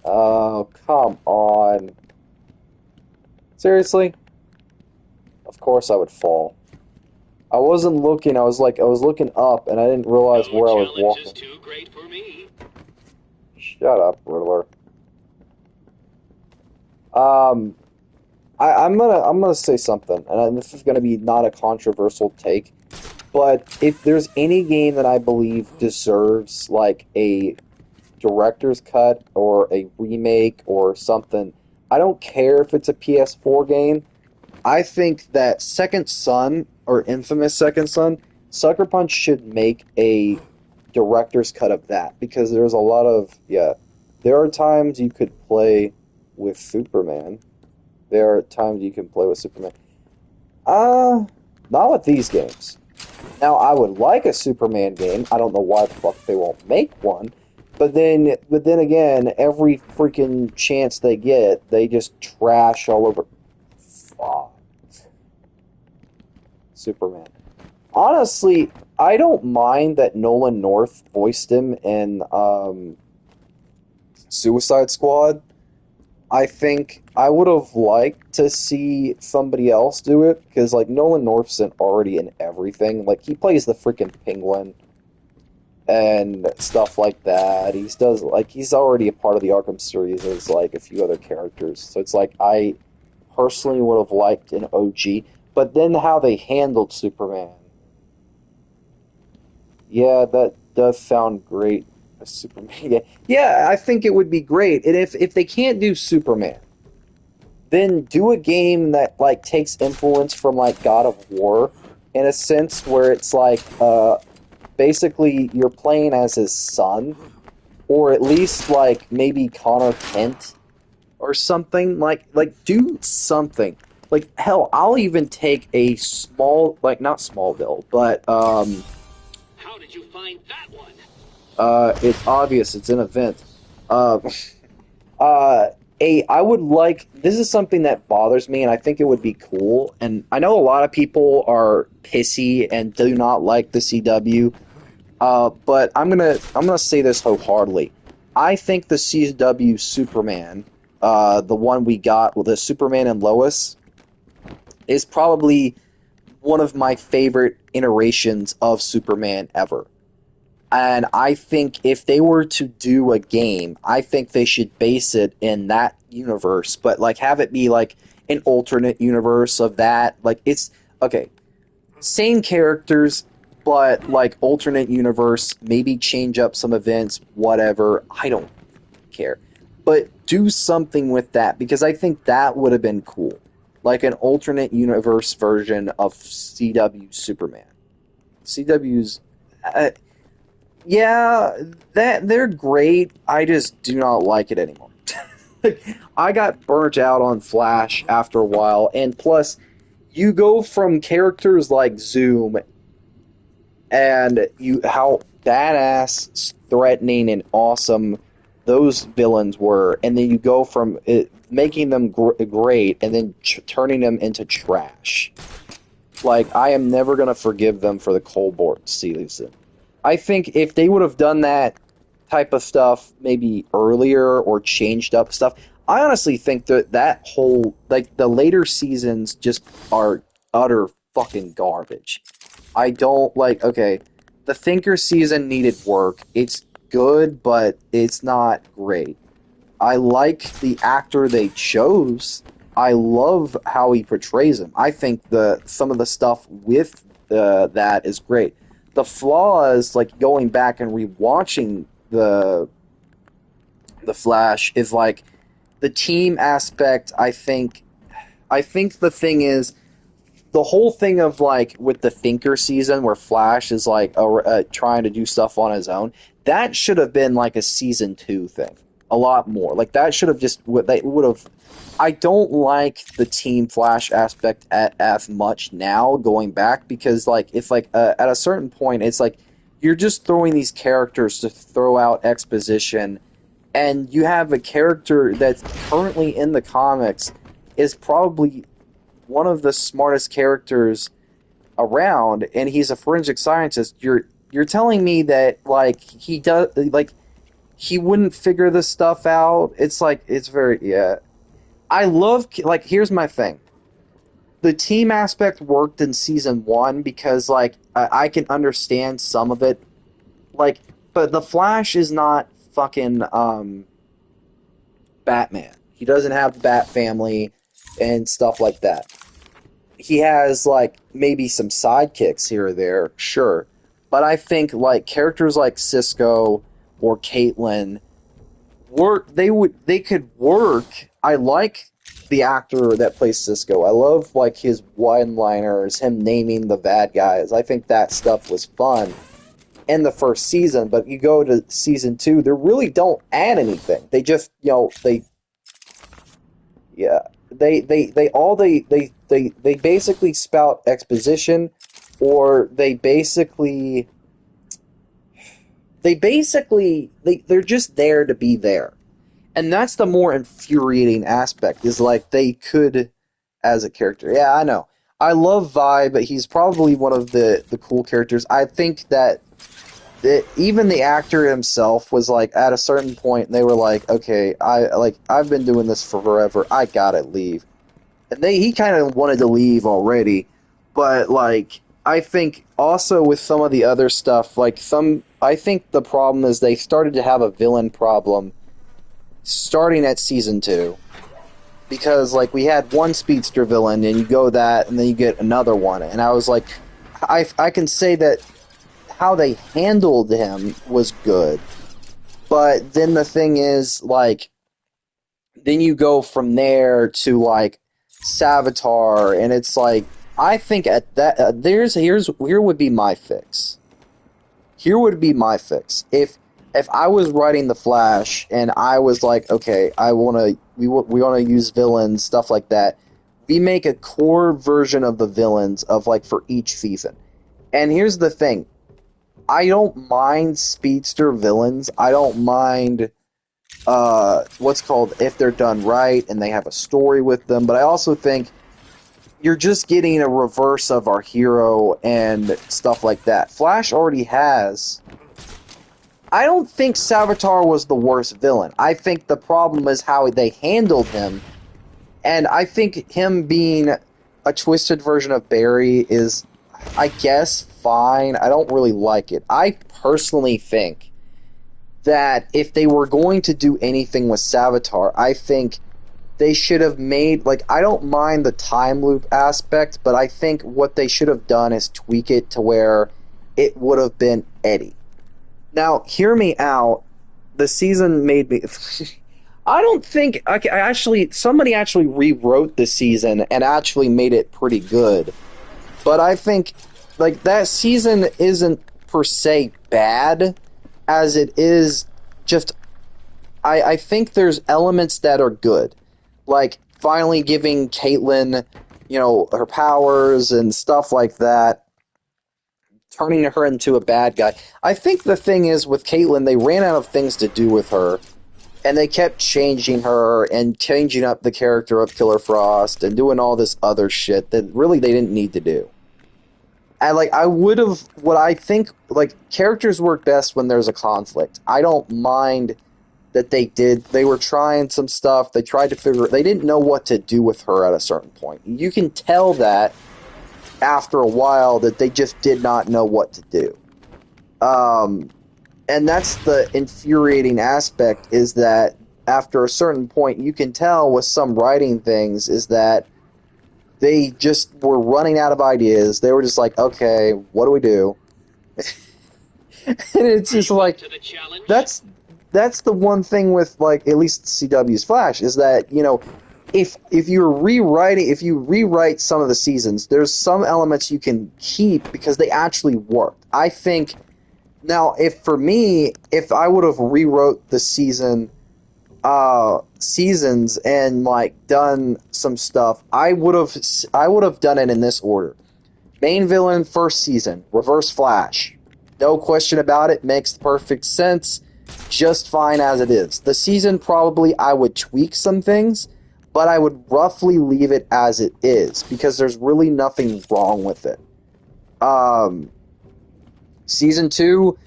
Oh, come on. Seriously? Of course I would fall. I wasn't looking, I was looking up and I didn't realize No where I was challenge walking. is too great for me. Shut up, Riddler. Um, I'm gonna say something, and this is gonna be not a controversial take, but if there's any game that I believe deserves like a director's cut or a remake or something, I don't care if it's a PS4 game. I think that Second Son or Infamous Second Son, Sucker Punch should make a director's cut of that because there's a lot of there are times you could play with Superman. There are times you can play with Superman. Not with these games. Now, I would like a Superman game. I don't know why the fuck they won't make one. But then again, every freaking chance they get, they just trash all over. Fuck. Superman. Honestly, I don't mind that Nolan North voiced him in Suicide Squad. I think I would have liked to see somebody else do it because, like, Nolan North's already in everything. Like, he plays the freaking Penguin and stuff like that. He's already a part of the Arkham series as like a few other characters. So it's like I personally would have liked an OG, but then how they handled Superman, yeah, that does sound great. Superman, yeah, I think it would be great. And if they can't do Superman, then do a game that like takes influence from like God of War in a sense where it's like basically you're playing as his son, or at least like maybe Connor Kent or something. Like do something. Like hell, I'll even take a small, like not Smallville, but How did you find that one? it's obvious it's an event. Uh, I would like, this is something that bothers me, and I think it would be cool. And I know a lot of people are pissy and do not like the CW. But I'm gonna say this wholeheartedly. I think the CW Superman, the one we got with the Superman and Lois, is probably one of my favorite iterations of Superman ever. And I think if they were to do a game, I think they should base it in that universe, but like have it be like an alternate universe of that. Like it's okay, same characters, but like alternate universe, maybe change up some events, whatever. I don't care. But do something with that because I think that would have been cool. Like an alternate universe version of CW Superman. CW's yeah, that they're great. I just do not like it anymore. I got burnt out on Flash after a while, and plus, you go from characters like Zoom and you how badass, threatening, and awesome those villains were, and then you go from it, making them great and then turning them into trash. Like I am never gonna forgive them for the Colbort season. I think if they would have done that type of stuff maybe earlier or changed up stuff, I honestly think that that whole like the later seasons just are utter fucking garbage. I don't like okay, the Thinker season needed work. It's good, but it's not great. I like the actor they chose. I love how he portrays him. I think the some of the stuff with that is great. The flaws, like going back and rewatching the Flash, is like the team aspect. I think the thing is the whole thing of like with the Thinker season where Flash is like trying to do stuff on his own. That should have been like a season 2 thing. A lot more. Like that should have just they would have. I don't like the Team Flash aspect as much now going back because like if like at a certain point it's like you're just throwing these characters to throw out exposition, and you have a character that's currently in the comics is probably one of the smartest characters around, and he's a forensic scientist. You're telling me that like he does like he wouldn't figure this stuff out. It's like it's very yeah. I love like here's my thing. The team aspect worked in season 1 because like I can understand some of it. Like but the Flash is not fucking Batman. He doesn't have the Bat family and stuff like that. He has like maybe some sidekicks here or there, sure. But I think like characters like Cisco or Caitlin they could work. I like the actor that plays Cisco. I love like his one-liners, him naming the bad guys. I think that stuff was fun in the first season, but you go to season 2, they really don't add anything. They just, yeah, they basically spout exposition, or they're just there to be there. And that's the more infuriating aspect, is like they could, as a character. Yeah, I know. I love Vi, but he's probably one of the cool characters. I think that even the actor himself was like, at a certain point, they were like, okay, I've been doing this for forever. I gotta leave. And he kind of wanted to leave already. But, like, I think also with some of the other stuff, I think the problem is they started to have a villain problem starting at season 2, because like we had one speedster villain and you go that and then you get another one, and I was like, I can say that how they handled him was good, but then the thing is like then you go from there to like Savitar, and it's like I think at that here would be my fix. Here would be my fix if I was writing the Flash and I was like, okay, we want to use villains, stuff like that. We make a core version of the villains of like for each season. And here's the thing, I don't mind speedster villains. I don't mind if they're done right and they have a story with them. But I also think you're just getting a reverse of our hero and stuff like that. Flash already has. I don't think Savitar was the worst villain. I think the problem is how they handled him. And I think him being a twisted version of Barry is, I guess, fine. I don't really like it. I personally think that if they were going to do anything with Savitar, I think they should have made, like, I don't mind the time loop aspect, but I think what they should have done is tweak it to where it would have been Eddie. Now, hear me out. The season made me... I don't think... somebody actually rewrote the season and actually made it pretty good. But I think, like, that season isn't per se bad, as it is just... I think there's elements that are good. Like, finally giving Caitlyn, her powers and stuff like that, turning her into a bad guy. I think the thing is, with Caitlyn, they ran out of things to do with her, and they kept changing her and changing up the character of Killer Frost and doing all this other shit that really they didn't need to do. And, like, what I think, like, characters work best when there's a conflict. I don't mind that they were trying some stuff, they didn't know what to do with her at a certain point. You can tell that after a while that they just did not know what to do. And that's the infuriating aspect, is that after a certain point, you can tell with some writing things, is that they just were running out of ideas. They were just like, okay, what do we do? And it's just like, that's the one thing with, like, at least CW's Flash, is that, if you rewrite some of the seasons, there's some elements you can keep because they actually worked. I think, now, if I would have rewrote the seasons and, like, done some stuff, I would have done it in this order. Main villain, first season, Reverse Flash. No question about it, makes perfect sense. Just fine as it is. The season, probably I would tweak some things, but I would roughly leave it as it is, because there's really nothing wrong with it. Season 2,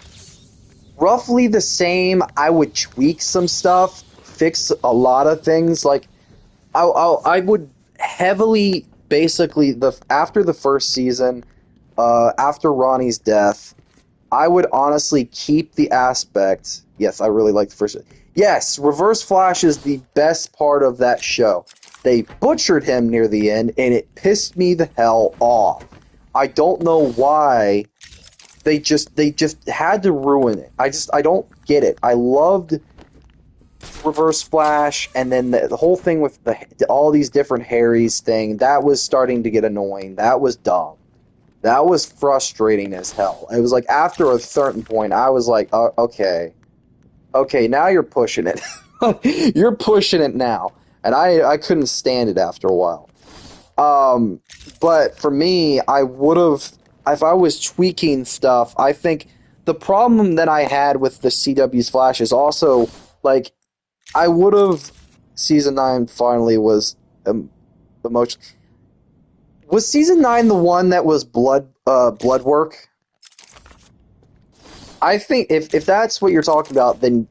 roughly the same. I would tweak some stuff, fix a lot of things. Like, I would heavily, basically, after the first season, after Ronnie's death, I would honestly keep the aspect. Yes, I really like the first. Yes, Reverse Flash is the best part of that show. They butchered him near the end, and it pissed me the hell off. I don't know why they just had to ruin it. I don't get it. I loved Reverse Flash, and then the whole thing with all these different Harrys thing, that was starting to get annoying. That was dumb. That was frustrating as hell. It was like, after a certain point, I was like, okay, now you're pushing it. You're pushing it now. And I couldn't stand it after a while. But for me, I would have, if I was tweaking stuff, I think the problem that I had with the CW's Flash is also, like, I would have, Season 9 finally was the most... Was Season 9 the one that was blood work? I think if that's what you're talking about, then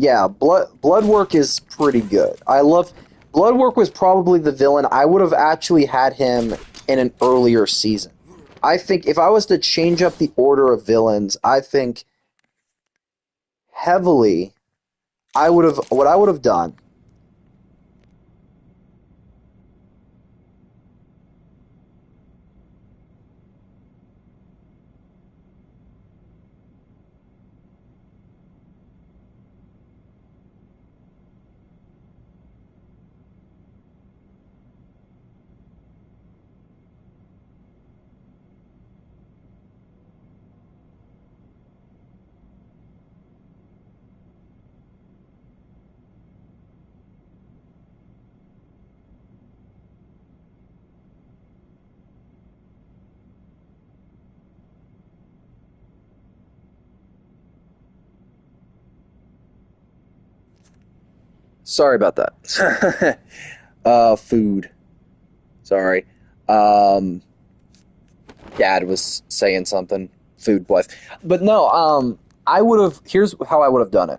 yeah, blood work is pretty good. Blood work was probably the villain. I would have actually had him in an earlier season. I think if I was to change up the order of villains, I think heavily, what I would have done. Sorry about that. Food. Sorry. Dad was saying something food-wise. But no, I would have... Here's how I would have done it.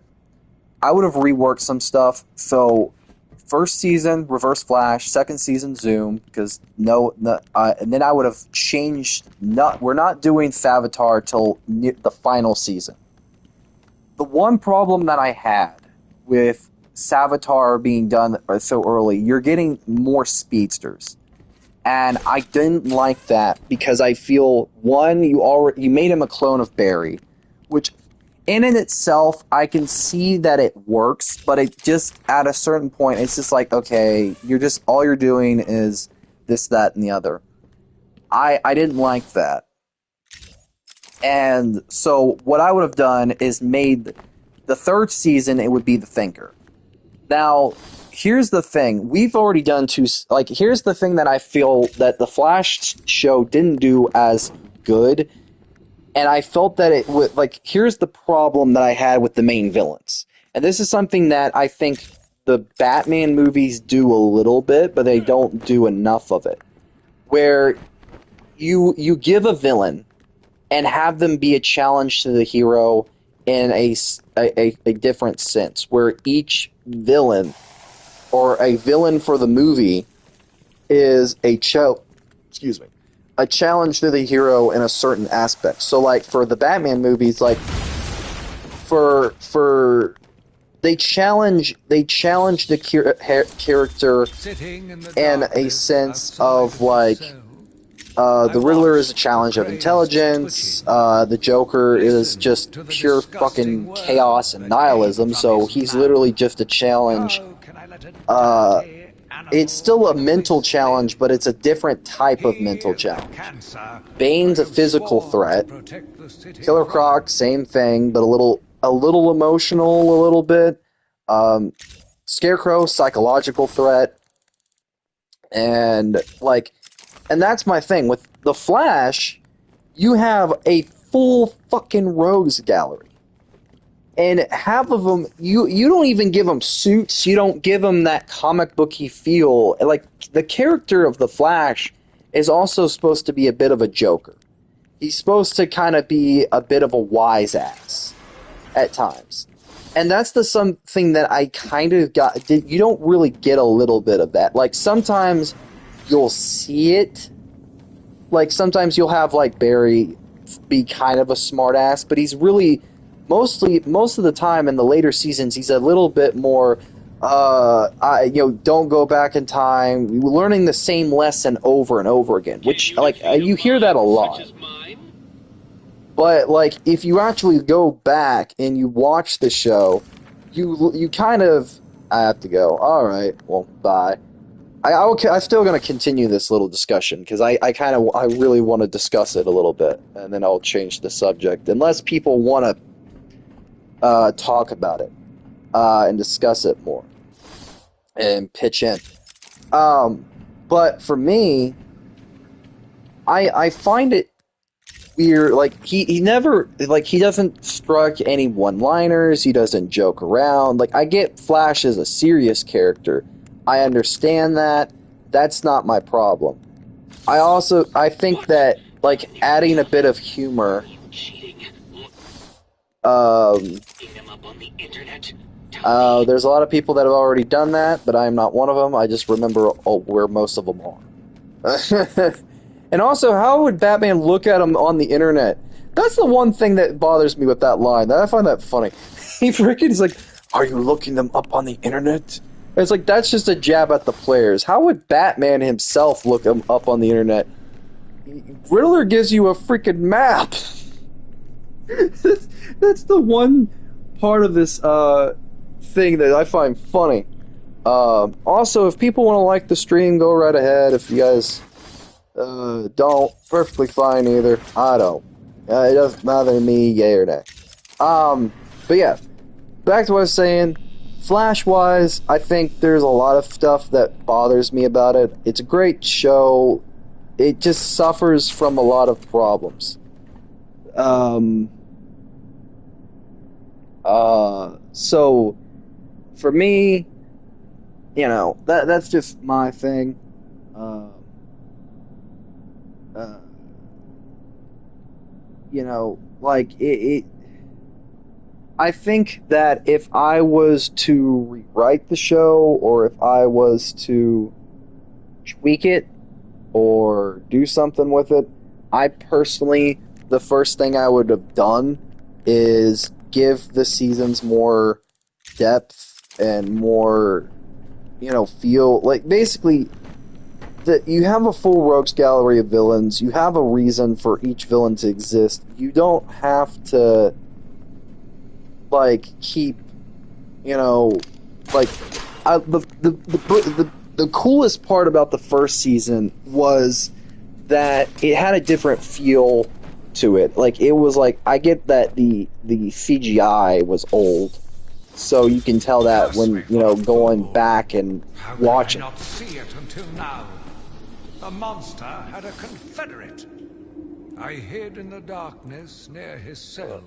I would have reworked some stuff. So, first season, Reverse Flash. Second season, Zoom. Because and then I would have changed... we're not doing Savitar till the final season. The one problem that I had with Savitar being done so early, you're getting more speedsters. And I didn't like that because I feel, one, you made him a clone of Barry, which in and itself, I can see that it works, but it just, at a certain point, it's just like, okay, all you're doing is this, that, and the other. I didn't like that. And so what I would have done is made the third season, it would be the Thinker. Now, here's the thing. We've already done here's the thing that I feel that the Flash show didn't do as good. And I felt that it would, here's the problem that I had with the main villains. And this is something that I think the Batman movies do a little bit, but they don't do enough of it. Where you give a villain and have them be a challenge to the hero in a different sense, where each villain or a villain for the movie is a challenge to the hero in a certain aspect. So, like, for the Batman movies, like, they challenge the character in a sense of, like, the Riddler is a challenge of intelligence, the Joker is just pure fucking chaos and nihilism, so he's literally just a challenge. It's still a mental challenge, but it's a different type of mental challenge. Bane's a physical threat. Killer Croc, same thing, but a little emotional, a little bit. Scarecrow, psychological threat. And that's my thing. With the Flash, you have a full fucking rogues gallery. And half of them, you don't even give them suits. You don't give them that comic booky feel. Like, the character of the Flash is also supposed to be a bit of a joker. He's supposed to kind of be a bit of a wise ass at times. And that's something that I kind of got. You don't really get a little bit of that. Like, sometimes you'll see it. Like, sometimes you'll have, like, Barry be kind of a smart ass, but he's really... most of the time in the later seasons, he's a little bit more, don't go back in time. We're learning the same lesson over and over again, which, you hear that a lot. But, if you actually go back and you watch the show, you kind of... I have to go. Alright, well, bye. I'm still going to continue this little discussion, because I really want to discuss it a little bit, and then I'll change the subject. Unless people want to talk about it and discuss it more and pitch in. But for me, I find it weird. Like, he never, he doesn't struck any one-liners. He doesn't joke around. Like, I get Flash as a serious character. I understand that. That's not my problem. I think that, adding a bit of humor, there's a lot of people that have already done that, but I am not one of them. I just remember where most of them are. And also, how would Batman look at him on the internet? That's the one thing that bothers me with that line. I find that funny. He's like, "Are you looking them up on the internet?" And it's like, that's just a jab at the players. How would Batman himself look them up on the internet? Riddler gives you a freaking map. That's the one part of this thing that I find funny. Also, if people want to like the stream, go right ahead. If you guys don't, perfectly fine either. I don't. It doesn't matter to me, yay or nay. But yeah, back to what I was saying. Flash-wise, I think there's a lot of stuff that bothers me about it. It's a great show. It just suffers from a lot of problems. So, for me, that's just my thing. you know, like I think that if I was to rewrite the show, or if I was to tweak it or do something with it, I personally, the first thing I would have done is give the seasons more depth and more, feel like basically that you have a full rogues gallery of villains. You have a reason for each villain to exist. You don't have to keep, like the coolest part about the first season was that it had a different feel to it. Like, it was like, I get that the CGI was old, so you can tell that when, going back and How could watching. I not see it until now? The monster had a confederate. I hid in the darkness near his cell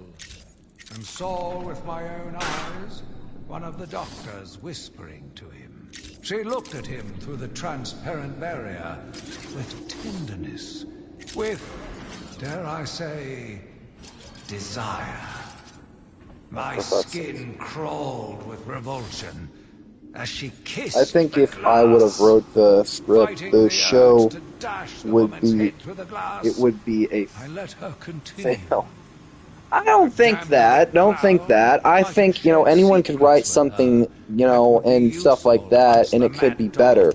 and saw with my own eyes one of the doctors whispering to him. She looked at him through the transparent barrier with tenderness, with, dare I say, desire. My skin crawled with revulsion as she kissed. I think the if I would have glass, wrote the script, fighting the urge show to dash the would woman's be, head through the glass, it would be a I let her continue. fail. I don't think that. Don't think that. I think, anyone could write something, and stuff like that, and it could be better.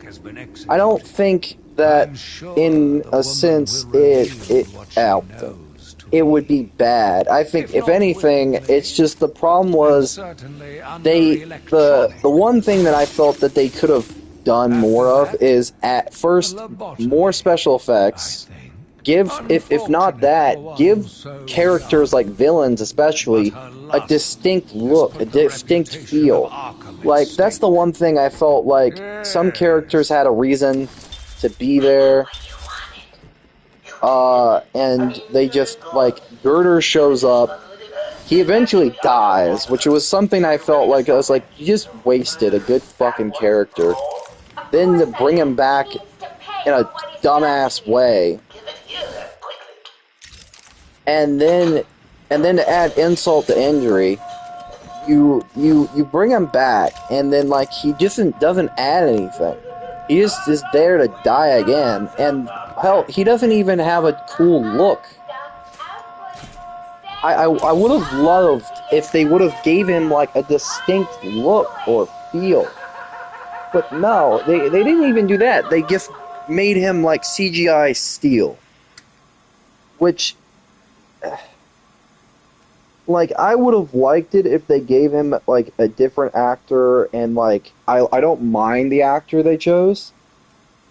I don't think that, in a sense, it would be bad. I think, if anything, it's just the problem was the one thing that I felt that they could have done more of is, at first, more special effects. Give, if not that, give characters like villains especially a distinct look, a distinct feel. Like, that's the one thing I felt like some characters had a reason to be there. And they just, Girder shows up. He eventually dies, which was something I felt like, I was like, you just wasted a good fucking character. Then to bring him back in a dumbass way. And then to add insult to injury, you bring him back, and then he just doesn't add anything. He just is there to die again, and hell, he doesn't even have a cool look. I would have loved if they would have gave him a distinct look or feel, but no, they didn't even do that. They just made him CGI steel, which. I would have liked it if they gave him, a different actor, and, I don't mind the actor they chose.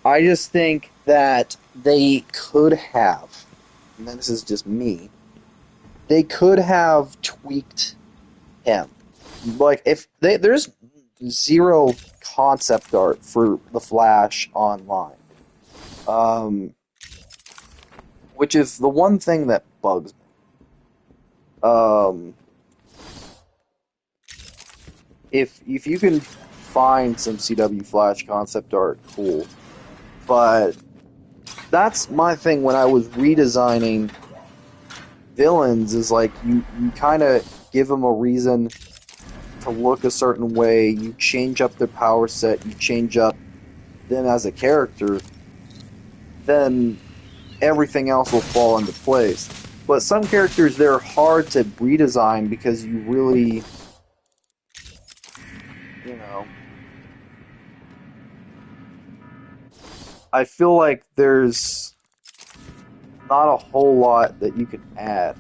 I just think that they could have, and this is just me, they could have tweaked him. If there's zero concept art for The Flash online. Which is the one thing that bugs me. If you can find some CW Flash concept art, cool. But that's my thing when I was redesigning villains, is you kind of give them a reason to look a certain way, you change up their power set, you change up them as a character, then everything else will fall into place. But some characters, they're hard to redesign because you really, I feel like there's not a whole lot that you can add.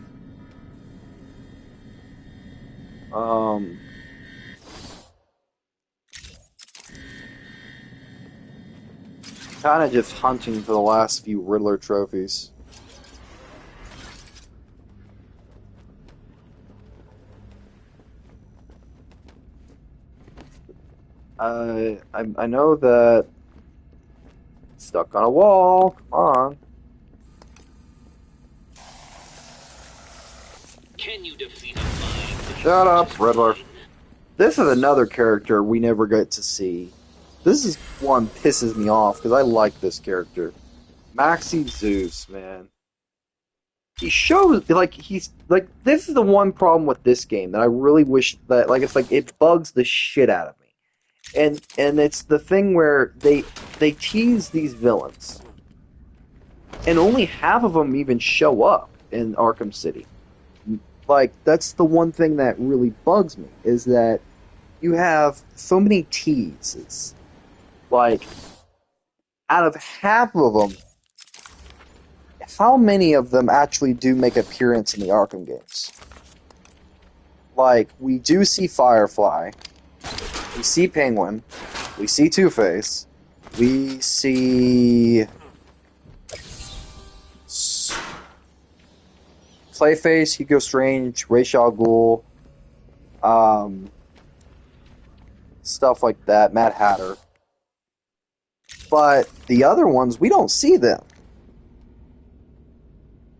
Kind of just hunting for the last few Riddler trophies. I know that stuck on a wall. Come on. Can you defeat a mind? Shut up, Riddler. This is another character we never get to see. This is one pisses me off because I like this character. Maxie Zeus, man. he shows like he's like this is the one problem with this game that I really wish that like it's like it bugs the shit out of me. And it's the thing where they tease these villains and only half of them even show up in Arkham City. Like that's the one thing that really bugs me is that you have so many teases. Like out of half of them, how many of them actually do make appearance in the Arkham games? Like we do see Firefly, we see Penguin, we see Two-Face, we see Clayface, Hugo Strange, Ra's al Ghul, stuff like that, Mad Hatter. But the other ones, we don't see them.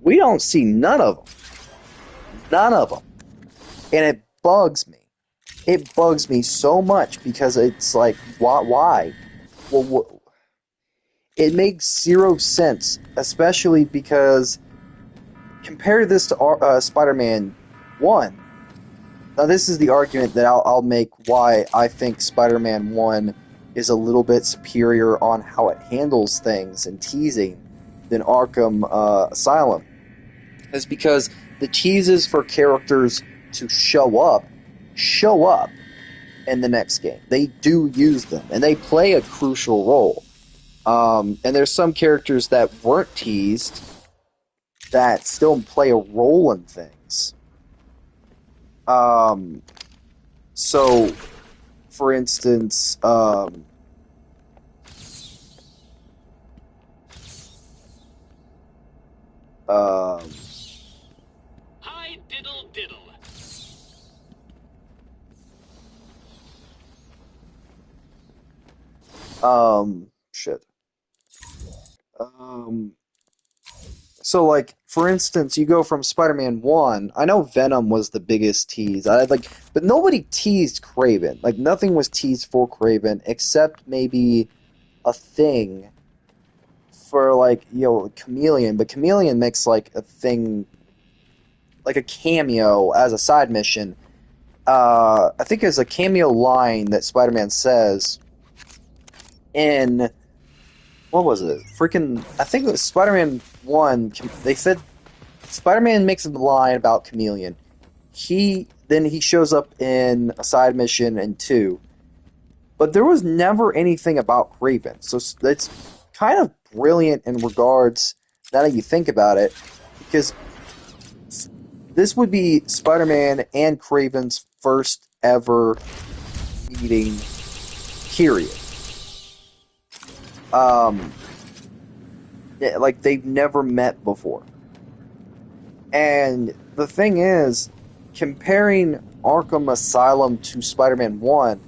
We don't see none of them. None of them. And it bugs me. It bugs me so much because it's like, why? Well, it makes zero sense, especially because compare this to Spider-Man 1. Now, this is the argument that I'll make why I think Spider-Man 1 is a little bit superior on how it handles things and teasing than Arkham Asylum. Is because the teases for characters to show up in the next game. They do use them, and they play a crucial role. And there's some characters that weren't teased that still play a role in things. So, for instance, Hi, diddle diddle. shit. So, like, for instance, you go from Spider-Man 1, I know Venom was the biggest tease, but nobody teased Kraven. Like, nothing was teased for Kraven, except maybe a thing for, like, Chameleon, but Chameleon makes, like, a thing, like a cameo as a side mission. I think there's a cameo line that Spider-Man says in... What was it? I think it was Spider-Man 1. They said Spider-Man makes a line about Chameleon. Then he shows up in a side mission in 2. But there was never anything about Kraven. So it's kind of brilliant in regards, now that you think about it, because this would be Spider-Man and Kraven's first ever meeting, period. Like they've never met before. And the thing is, comparing Arkham Asylum to Spider-Man 1,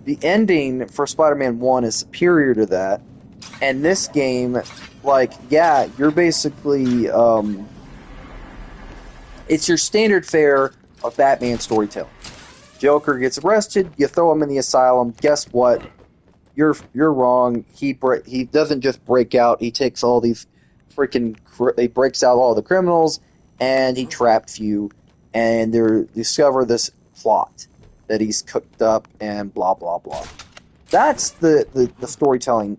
the ending for Spider-Man 1 is superior to that. And this game, like, yeah, you're basically, it's your standard fare of Batman storytelling. Joker gets arrested, you throw him in the asylum, guess what? You're wrong. He doesn't just break out. He takes all these he breaks out all the criminals, and he traps you, and they discover this plot that he's cooked up, and blah blah blah. That's the storytelling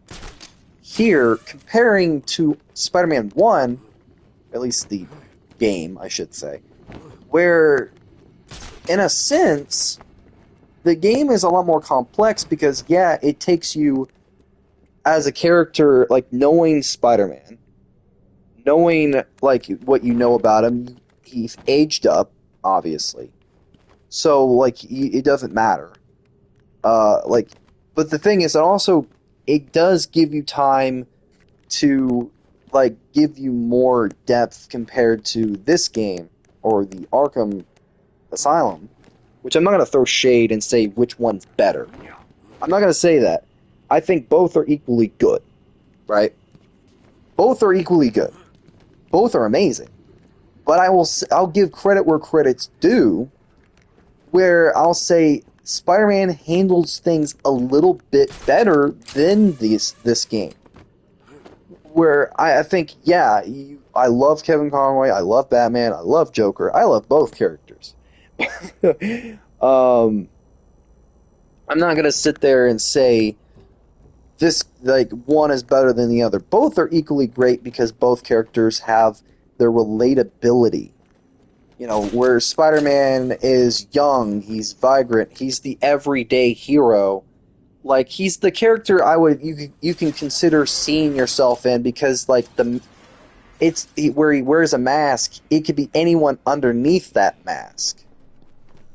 here, comparing to Spider-Man 1, at least the game, I should say, where, in a sense, the game is a lot more complex because, yeah, it takes you as a character, like, knowing Spider-Man, knowing, like, what you know about him. He's aged up, obviously. So, like, it doesn't matter. But the thing is, it does give you time to, like, give you more depth compared to this game, or the Arkham Asylum, which I'm not going to throw shade and say which one's better. I'm not going to say that. I think both are equally good, right? Both are equally good. Both are amazing. But I'll give credit where credit's due, where I'll say Spider-Man handles things a little bit better than this game. Where I think, yeah, I love Kevin Conroy. I love Batman. I love Joker. I love both characters. um, I'm not gonna sit there and say this like one is better than the other. Both are equally great because both characters have their relatability. You know, where Spider-Man is young, he's vibrant, he's the everyday hero. Like he's the character you can consider seeing yourself in because like where he wears a mask, it could be anyone underneath that mask.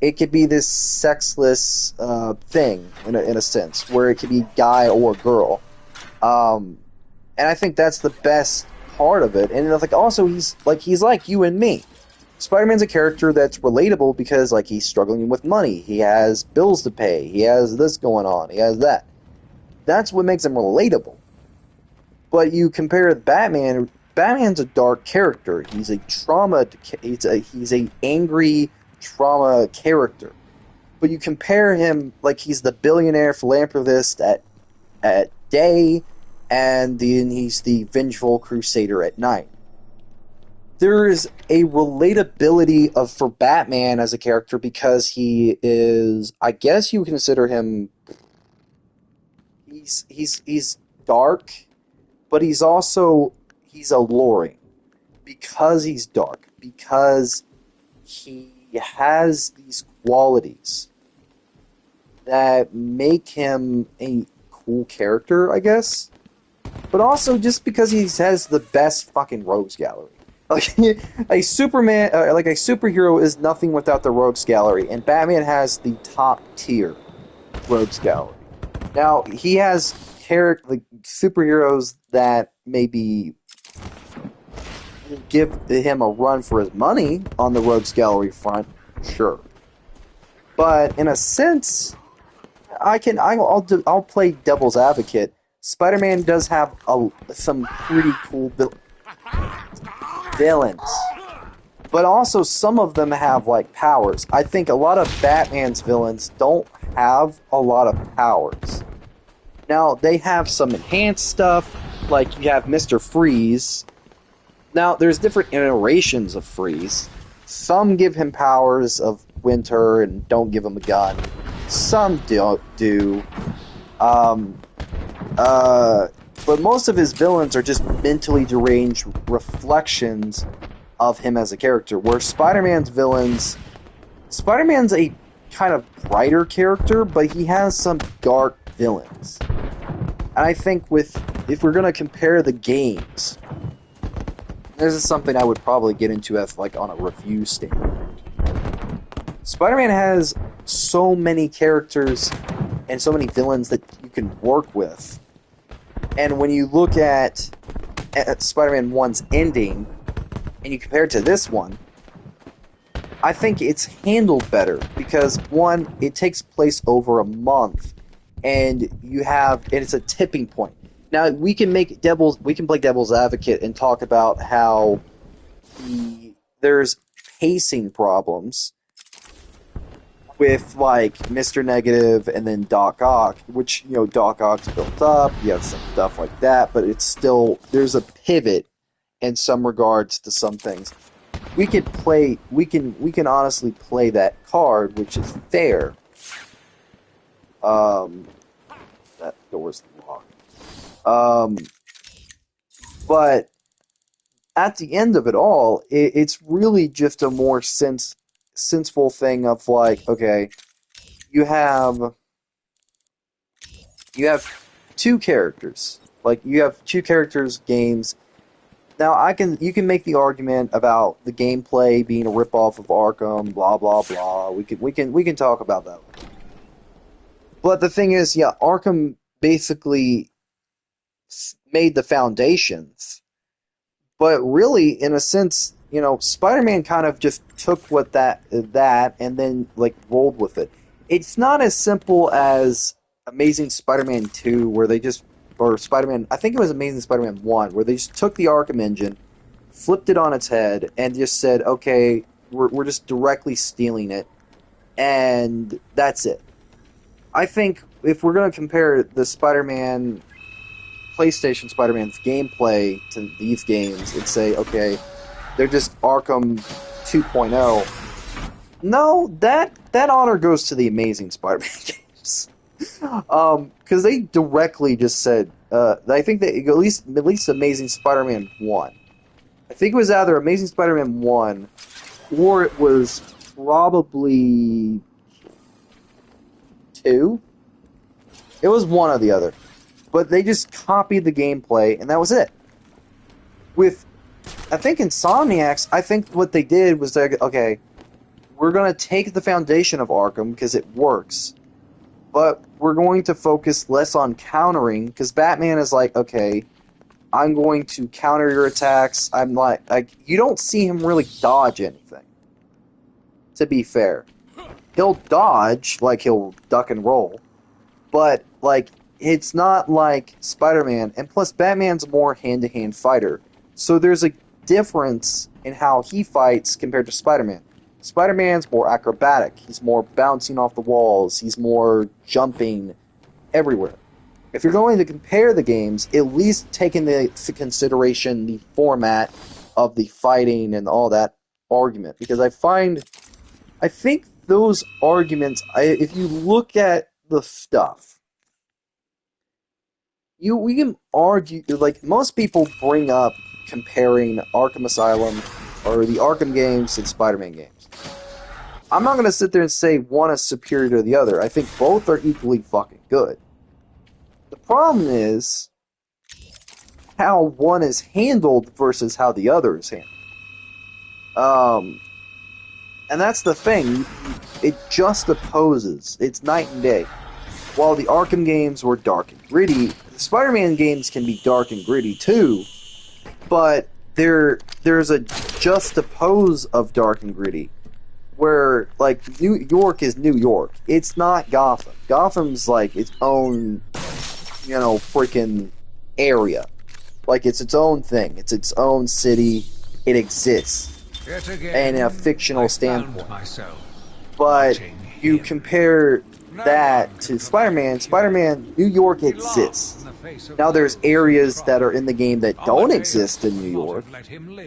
It could be this sexless thing in a sense, where it could be guy or girl. Um, and I think that's the best part of it. And like also he's like you and me. Spider-Man's a character that's relatable because like he's struggling with money, he has bills to pay, he has this going on, he has that. That's what makes him relatable. But you compare Batman. Batman's a dark character. He's a trauma. He's a angry trauma character. But you compare him like he's the billionaire philanthropist at day, and then he's the vengeful crusader at night. There is a relatability for Batman as a character because he is, I guess you consider him. He's dark, but he's alluring because he's dark, because he has these qualities that make him a cool character, I guess. But also just because he has the best fucking rogues gallery. Like a Superman, like a superhero is nothing without the rogues gallery, and Batman has the top tier rogues gallery. Now he has like superheroes that maybe give him a run for his money on the rogues gallery front, sure. But in a sense, I'll play devil's advocate. Spider-Man does have some pretty cool villains, but also some of them have like powers. I think a lot of Batman's villains don't have a lot of powers. Now they have some enhanced stuff, like you have Mr. Freeze. Now there's different iterations of Freeze. Some give him powers of winter and don't give him a gun. Some do. But most of his villains are just mentally deranged reflections of him as a character. Where Spider-Man's a kind of brighter character, but he has some dark villains. And I think if we're going to compare the games, this is something I would probably get into as like on a review standpoint. Spider-Man has so many characters and so many villains that you can work with. And when you look at Spider-Man 1's ending, and you compare it to this one, I think it's handled better, because one, it takes place over a month, and it's a tipping point. Now, we can play devil's advocate and talk about how there's pacing problems with like Mr. Negative and then Doc Ock, which, you know, Doc Ock's built up, you have some stuff like that, but it's still, there's a pivot in some regards to some things. We can honestly play that card, which is fair. That door's locked. But at the end of it all, it's really just a more sensible thing of like, okay, you have two characters. Like, you have two characters games. Now you can make the argument about the gameplay being a ripoff of Arkham, blah blah blah. We can talk about that. But the thing is, yeah, Arkham basically made the foundations. But really, in a sense, you know, Spider-Man kind of just took what that and then like rolled with it. It's not as simple as Amazing Spider-Man 2, where they just, or Spider-Man, I think it was Amazing Spider-Man 1, where they just took the Arkham engine, flipped it on its head, and just said, okay, we're just directly stealing it, and that's it. I think if we're going to compare the Spider-Man PlayStation Spider-Man's gameplay to these games and say, okay, they're just Arkham 2.0. No, that honor goes to the Amazing Spider-Man games. Because they directly just said, I think that at least Amazing Spider-Man 1. I think it was either Amazing Spider-Man 1 or it was probably 2. It was one or the other. But they just copied the gameplay, and that was it. With, I think, Insomniacs, I think what they did was, okay, we're going to take the foundation of Arkham, because it works, but we're going to focus less on countering, because Batman is like, okay, I'm going to counter your attacks. I'm like, you don't see him really dodge anything, to be fair. He'll dodge, like he'll duck and roll, but, like, it's not like Spider-Man, and plus Batman's a more hand-to-hand fighter, so there's a difference in how he fights compared to Spider-Man. Spider-Man's more acrobatic, he's more bouncing off the walls, he's more jumping everywhere. If you're going to compare the games, at least take into consideration the format of the fighting and all that argument, because I think those arguments, if you look at the stuff, we can argue, like, most people bring up comparing Arkham Asylum or the Arkham games and Spider-Man games. I'm not going to sit there and say one is superior to the other. I think both are equally fucking good. The problem is how one is handled versus how the other is handled. And that's the thing. It just opposes. It's night and day. While the Arkham games were dark and gritty, the Spider-Man games can be dark and gritty too, but there's a just oppose of dark and gritty, where, like, New York is New York. It's not Gotham. Gotham's, like, its own, freaking area. Like, it's its own thing. It's its own city. It exists. And in a fictional standpoint. But you compare that to Spider-Man, New York exists. Now there's areas that are in the game that don't exist in New York.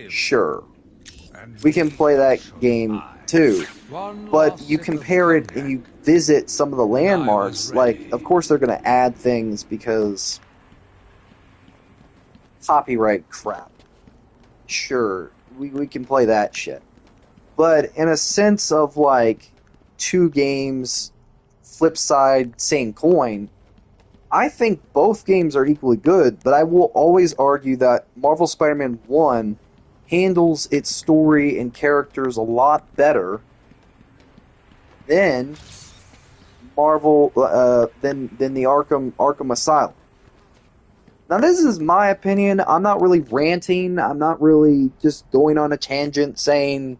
Sure. We can play that game too. But you compare it and you visit some of the landmarks, like, of course they're going to add things because copyright crap. Sure, we can play that shit. But in a sense of, like, two games, flip side, same coin, I think both games are equally good, but I will always argue that Marvel Spider-Man 1 handles its story and characters a lot better than Marvel, than the Arkham Asylum. Now, this is my opinion. I'm not really ranting. I'm not really just going on a tangent saying,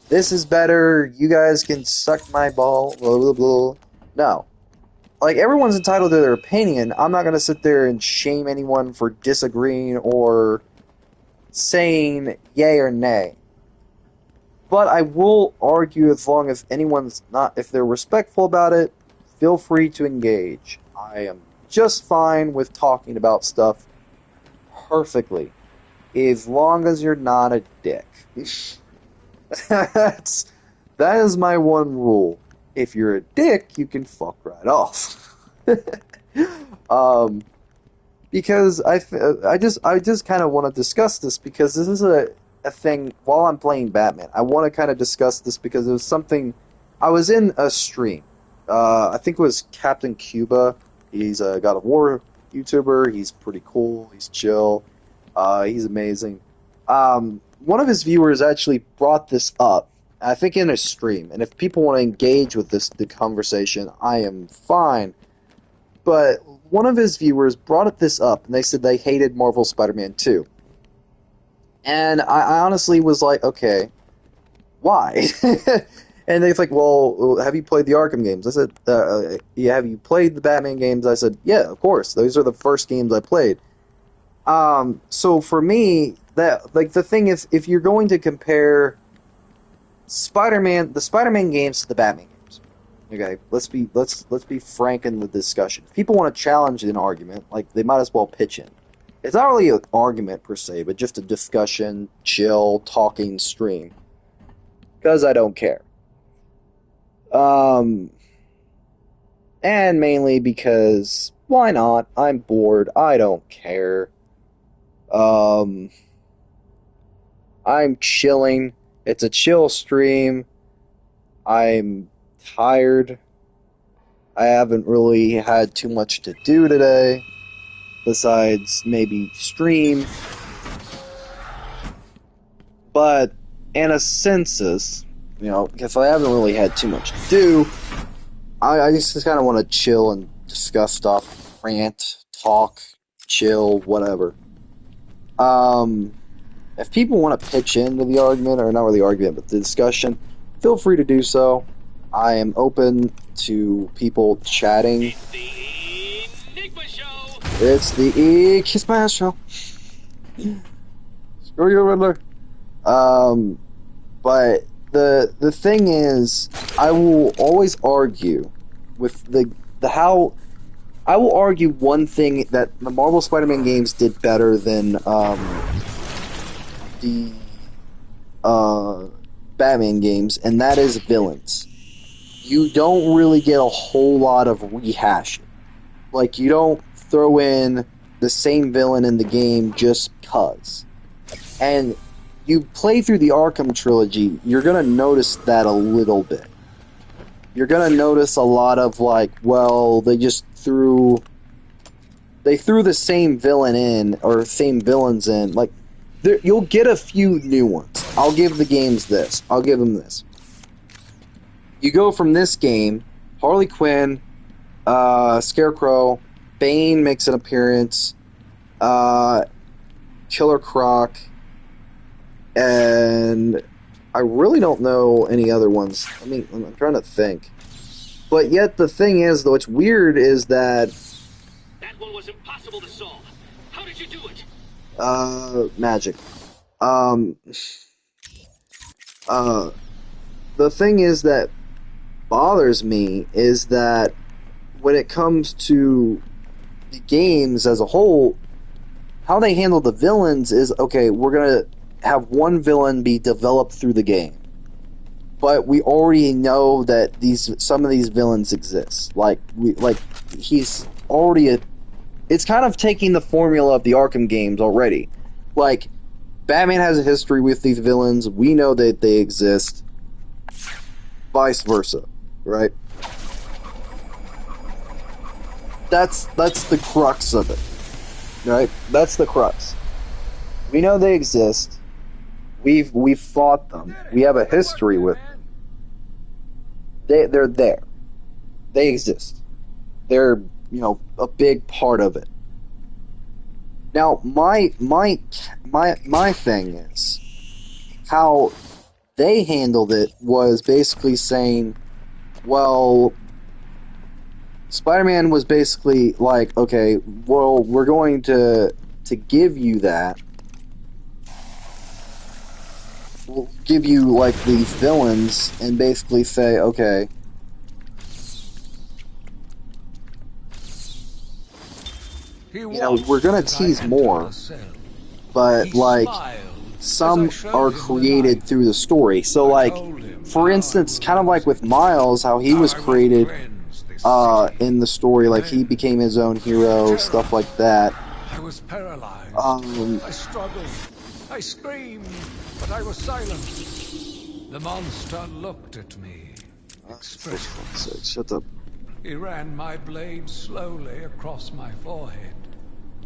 this is better, you guys can suck my ball, blah, blah, blah. No. Like, everyone's entitled to their opinion. I'm not going to sit there and shame anyone for disagreeing or saying yay or nay. But I will argue, as long as anyone's not, if they're respectful about it, feel free to engage. I am just fine with talking about stuff perfectly, as long as you're not a dick. That is my one rule. If you're a dick, you can fuck right off. Because I just kind of want to discuss this, because this is a thing while I'm playing Batman. I want to kind of discuss this because it was something. I was in a stream. I think it was Captain Cuba. He's a God of War YouTuber. He's pretty cool. He's chill. He's amazing. One of his viewers actually brought this up, I think, in a stream. And if people want to engage with the conversation, I am fine. But one of his viewers brought this up, and they said they hated Marvel Spider-Man 2. And I honestly was like, okay, why? And they're like, well, have you played the Arkham games? I said, yeah, have you played the Batman games? I said, yeah, of course. Those are the first games I played. So for me, that, like, the thing is, if you're going to compare the Spider-Man games to the Batman games, okay, let's be frank in the discussion. If people want to challenge an argument, like, they might as well pitch in. It's not really an argument per se, but just a discussion, chill, talking stream. Because I don't care. And mainly because, why not? I'm bored. I don't care. I'm chilling. It's a chill stream. I'm tired. I haven't really had too much to do today. Besides maybe stream. But in a census, because I haven't really had too much to do, I just kind of want to chill and discuss stuff, rant, talk, chill, whatever. If people want to pitch into the argument, or not really argument, but the discussion, feel free to do so. I am open to people chatting. It's the Enigma Show. Screw you, Riddler. But the thing is, I will always argue with how I will argue one thing that the Marvel Spider-Man games did better than the Batman games, and that is villains. You don't really get a whole lot of rehashing. Like, you don't throw in the same villain in the game just cuz. And you play through the Arkham trilogy, you're gonna notice that a little bit. You're gonna notice a lot of, like, well, they threw the same villain in, or same villains in. Like, you'll get a few new ones. I'll give the games this. I'll give them this. You go from this game, Harley Quinn, Scarecrow, Bane makes an appearance, Killer Croc, and I really don't know any other ones. I mean, I'm trying to think. But yet the thing is, though, it's weird is that... That one was impossible to solve. How did you do it? Magic. The thing is that bothers me is that when it comes to the games as a whole, how they handle the villains is, okay, we're gonna have one villain be developed through the game, but we already know that some of these villains exist. He's already it's kind of taking the formula of the Arkham games already. Like, Batman has a history with these villains. We know that they exist. Vice versa, right? That's the crux of it, right? That's the crux. We know they exist. We've fought them. We have a history with them. They're there. They exist. They're, a big part of it. Now, my thing is how they handled it was basically saying, well, Spider-Man was basically like, okay, well, we're going to give you that. We'll give you, like, these villains and basically say, okay, we're gonna tease more, but, like, some are created through the story. So, like, for instance, kind of like with Miles, how he was created in the story, like, he became his own hero, stuff like that. I was paralyzed. I struggled. I screamed, but I was silent. The monster looked at me, expressionless. Shut up. He ran my blade slowly across my forehead.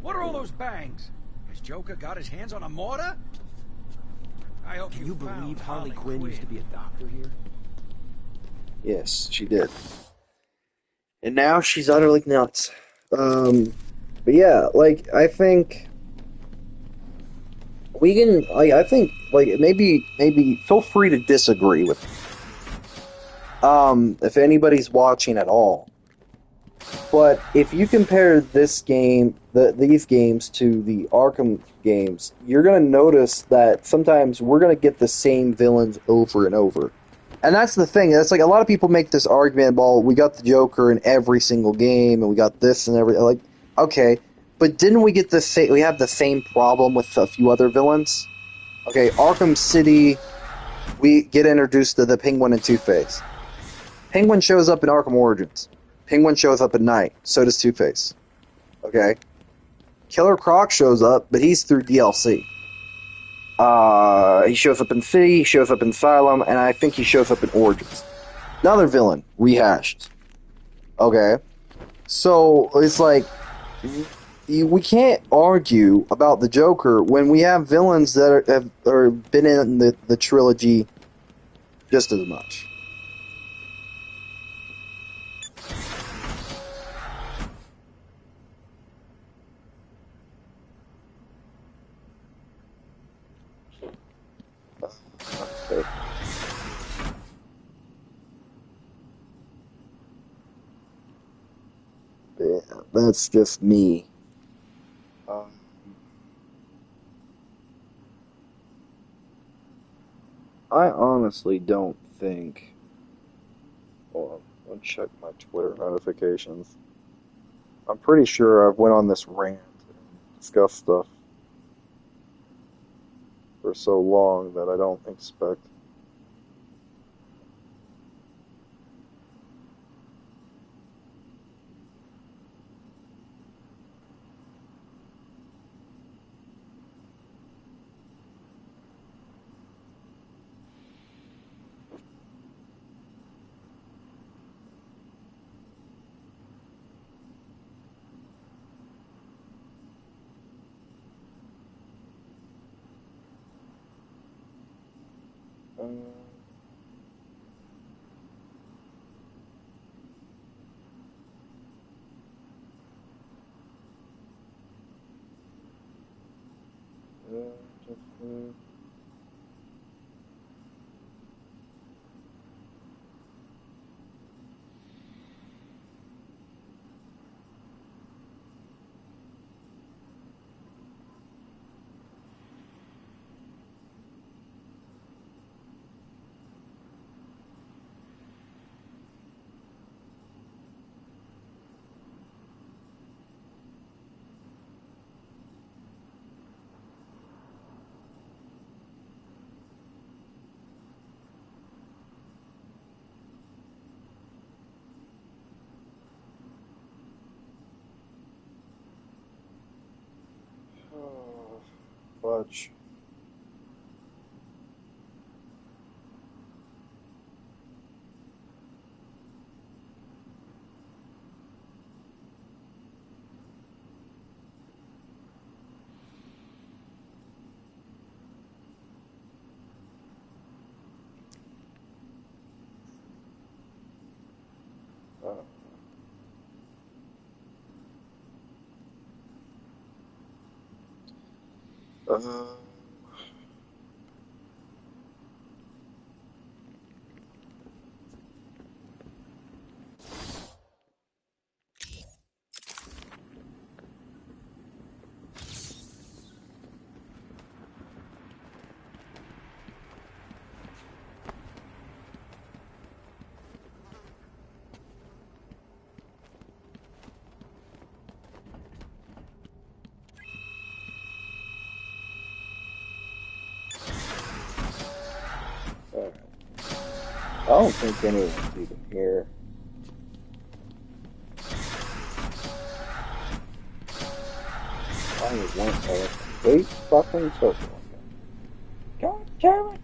What are all those bangs? Has Joker got his hands on a mortar? I hope Can you believe Harley Quinn used to be a doctor here? Yes, she did. And now she's utterly nuts. But yeah, like, I think we can, I think, like, maybe feel free to disagree with me. If anybody's watching at all. But if you compare this game, these games to the Arkham games, you're going to notice that sometimes we're going to get the same villains over and over. And that's the thing. That's like, a lot of people make this argument, well, we got the Joker in every single game, and we got this and every, like, okay, But didn't we get the same? We have the same problem with a few other villains. Okay, Arkham City, we get introduced to the Penguin and Two-Face. Penguin shows up in Arkham Origins. Penguin shows up at night. So does Two-Face. Okay, Killer Croc shows up, but he's through DLC. He shows up in City, he shows up in Asylum, and I think he shows up in Origins. Another villain rehashed. Okay, so it's like we can't argue about the Joker when we have villains that have been in the trilogy just as much. Okay. Yeah, that's just me. Um, I honestly don't think. Hold on, I'll check my Twitter notifications. I'm pretty sure I've went on this rant and discussed stuff for so long that I don't expect. Um, oh, fudge. Uh, uh, alright. I don't think anyone's even here. I just went for a complete fucking circle again. God damn it!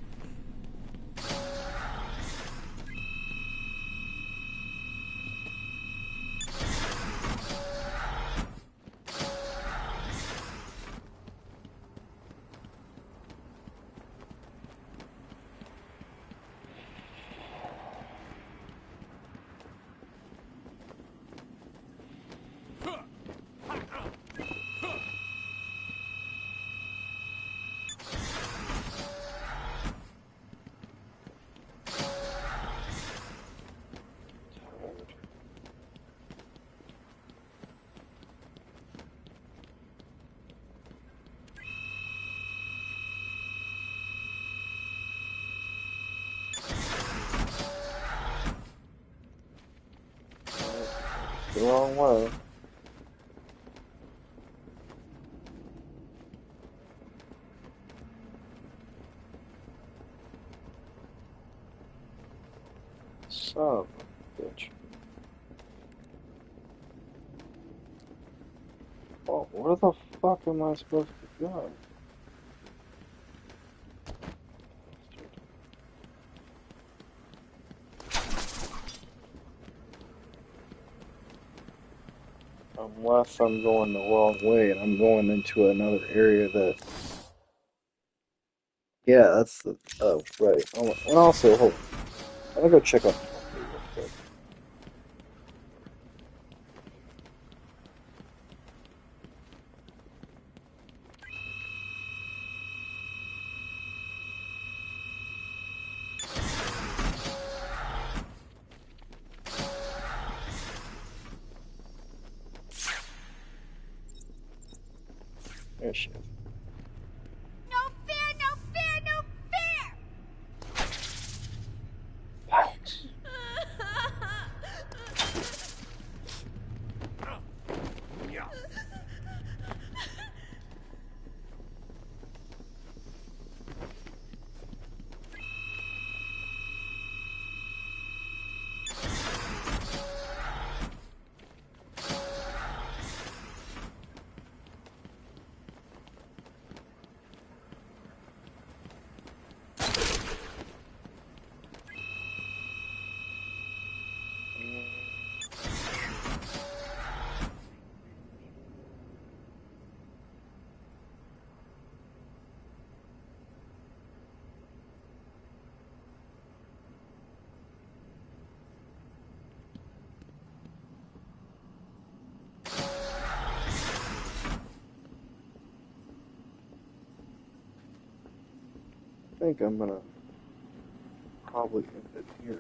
The wrong way. Son of a bitch. Oh, where the fuck am I supposed to go? Unless I'm going the wrong way and I'm going into another area that... Yeah, that's the... Oh, right. Oh, and also, hold on. I'm gonna go check on property real quick. There she is. No fear, no fear, no fear! Ouch. I think I'm gonna probably end it here.